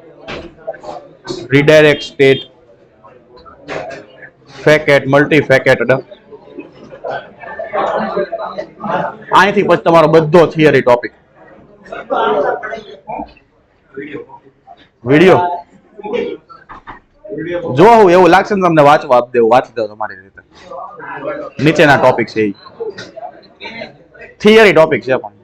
રીડાયરેક્ટ સ્ટેટ, ફેકેટ, મલ્ટી ફેકેટ. અહીંથી પછી તમારો બધો થિયરી ટોપિક. વિડિયો જો એવું લાગશે ને તમને વાંચવા આપી દેવું, વાંચી દો તમારી રીતે. નીચેના ટોપિક છે એ થિયરી ટોપિક છે પણ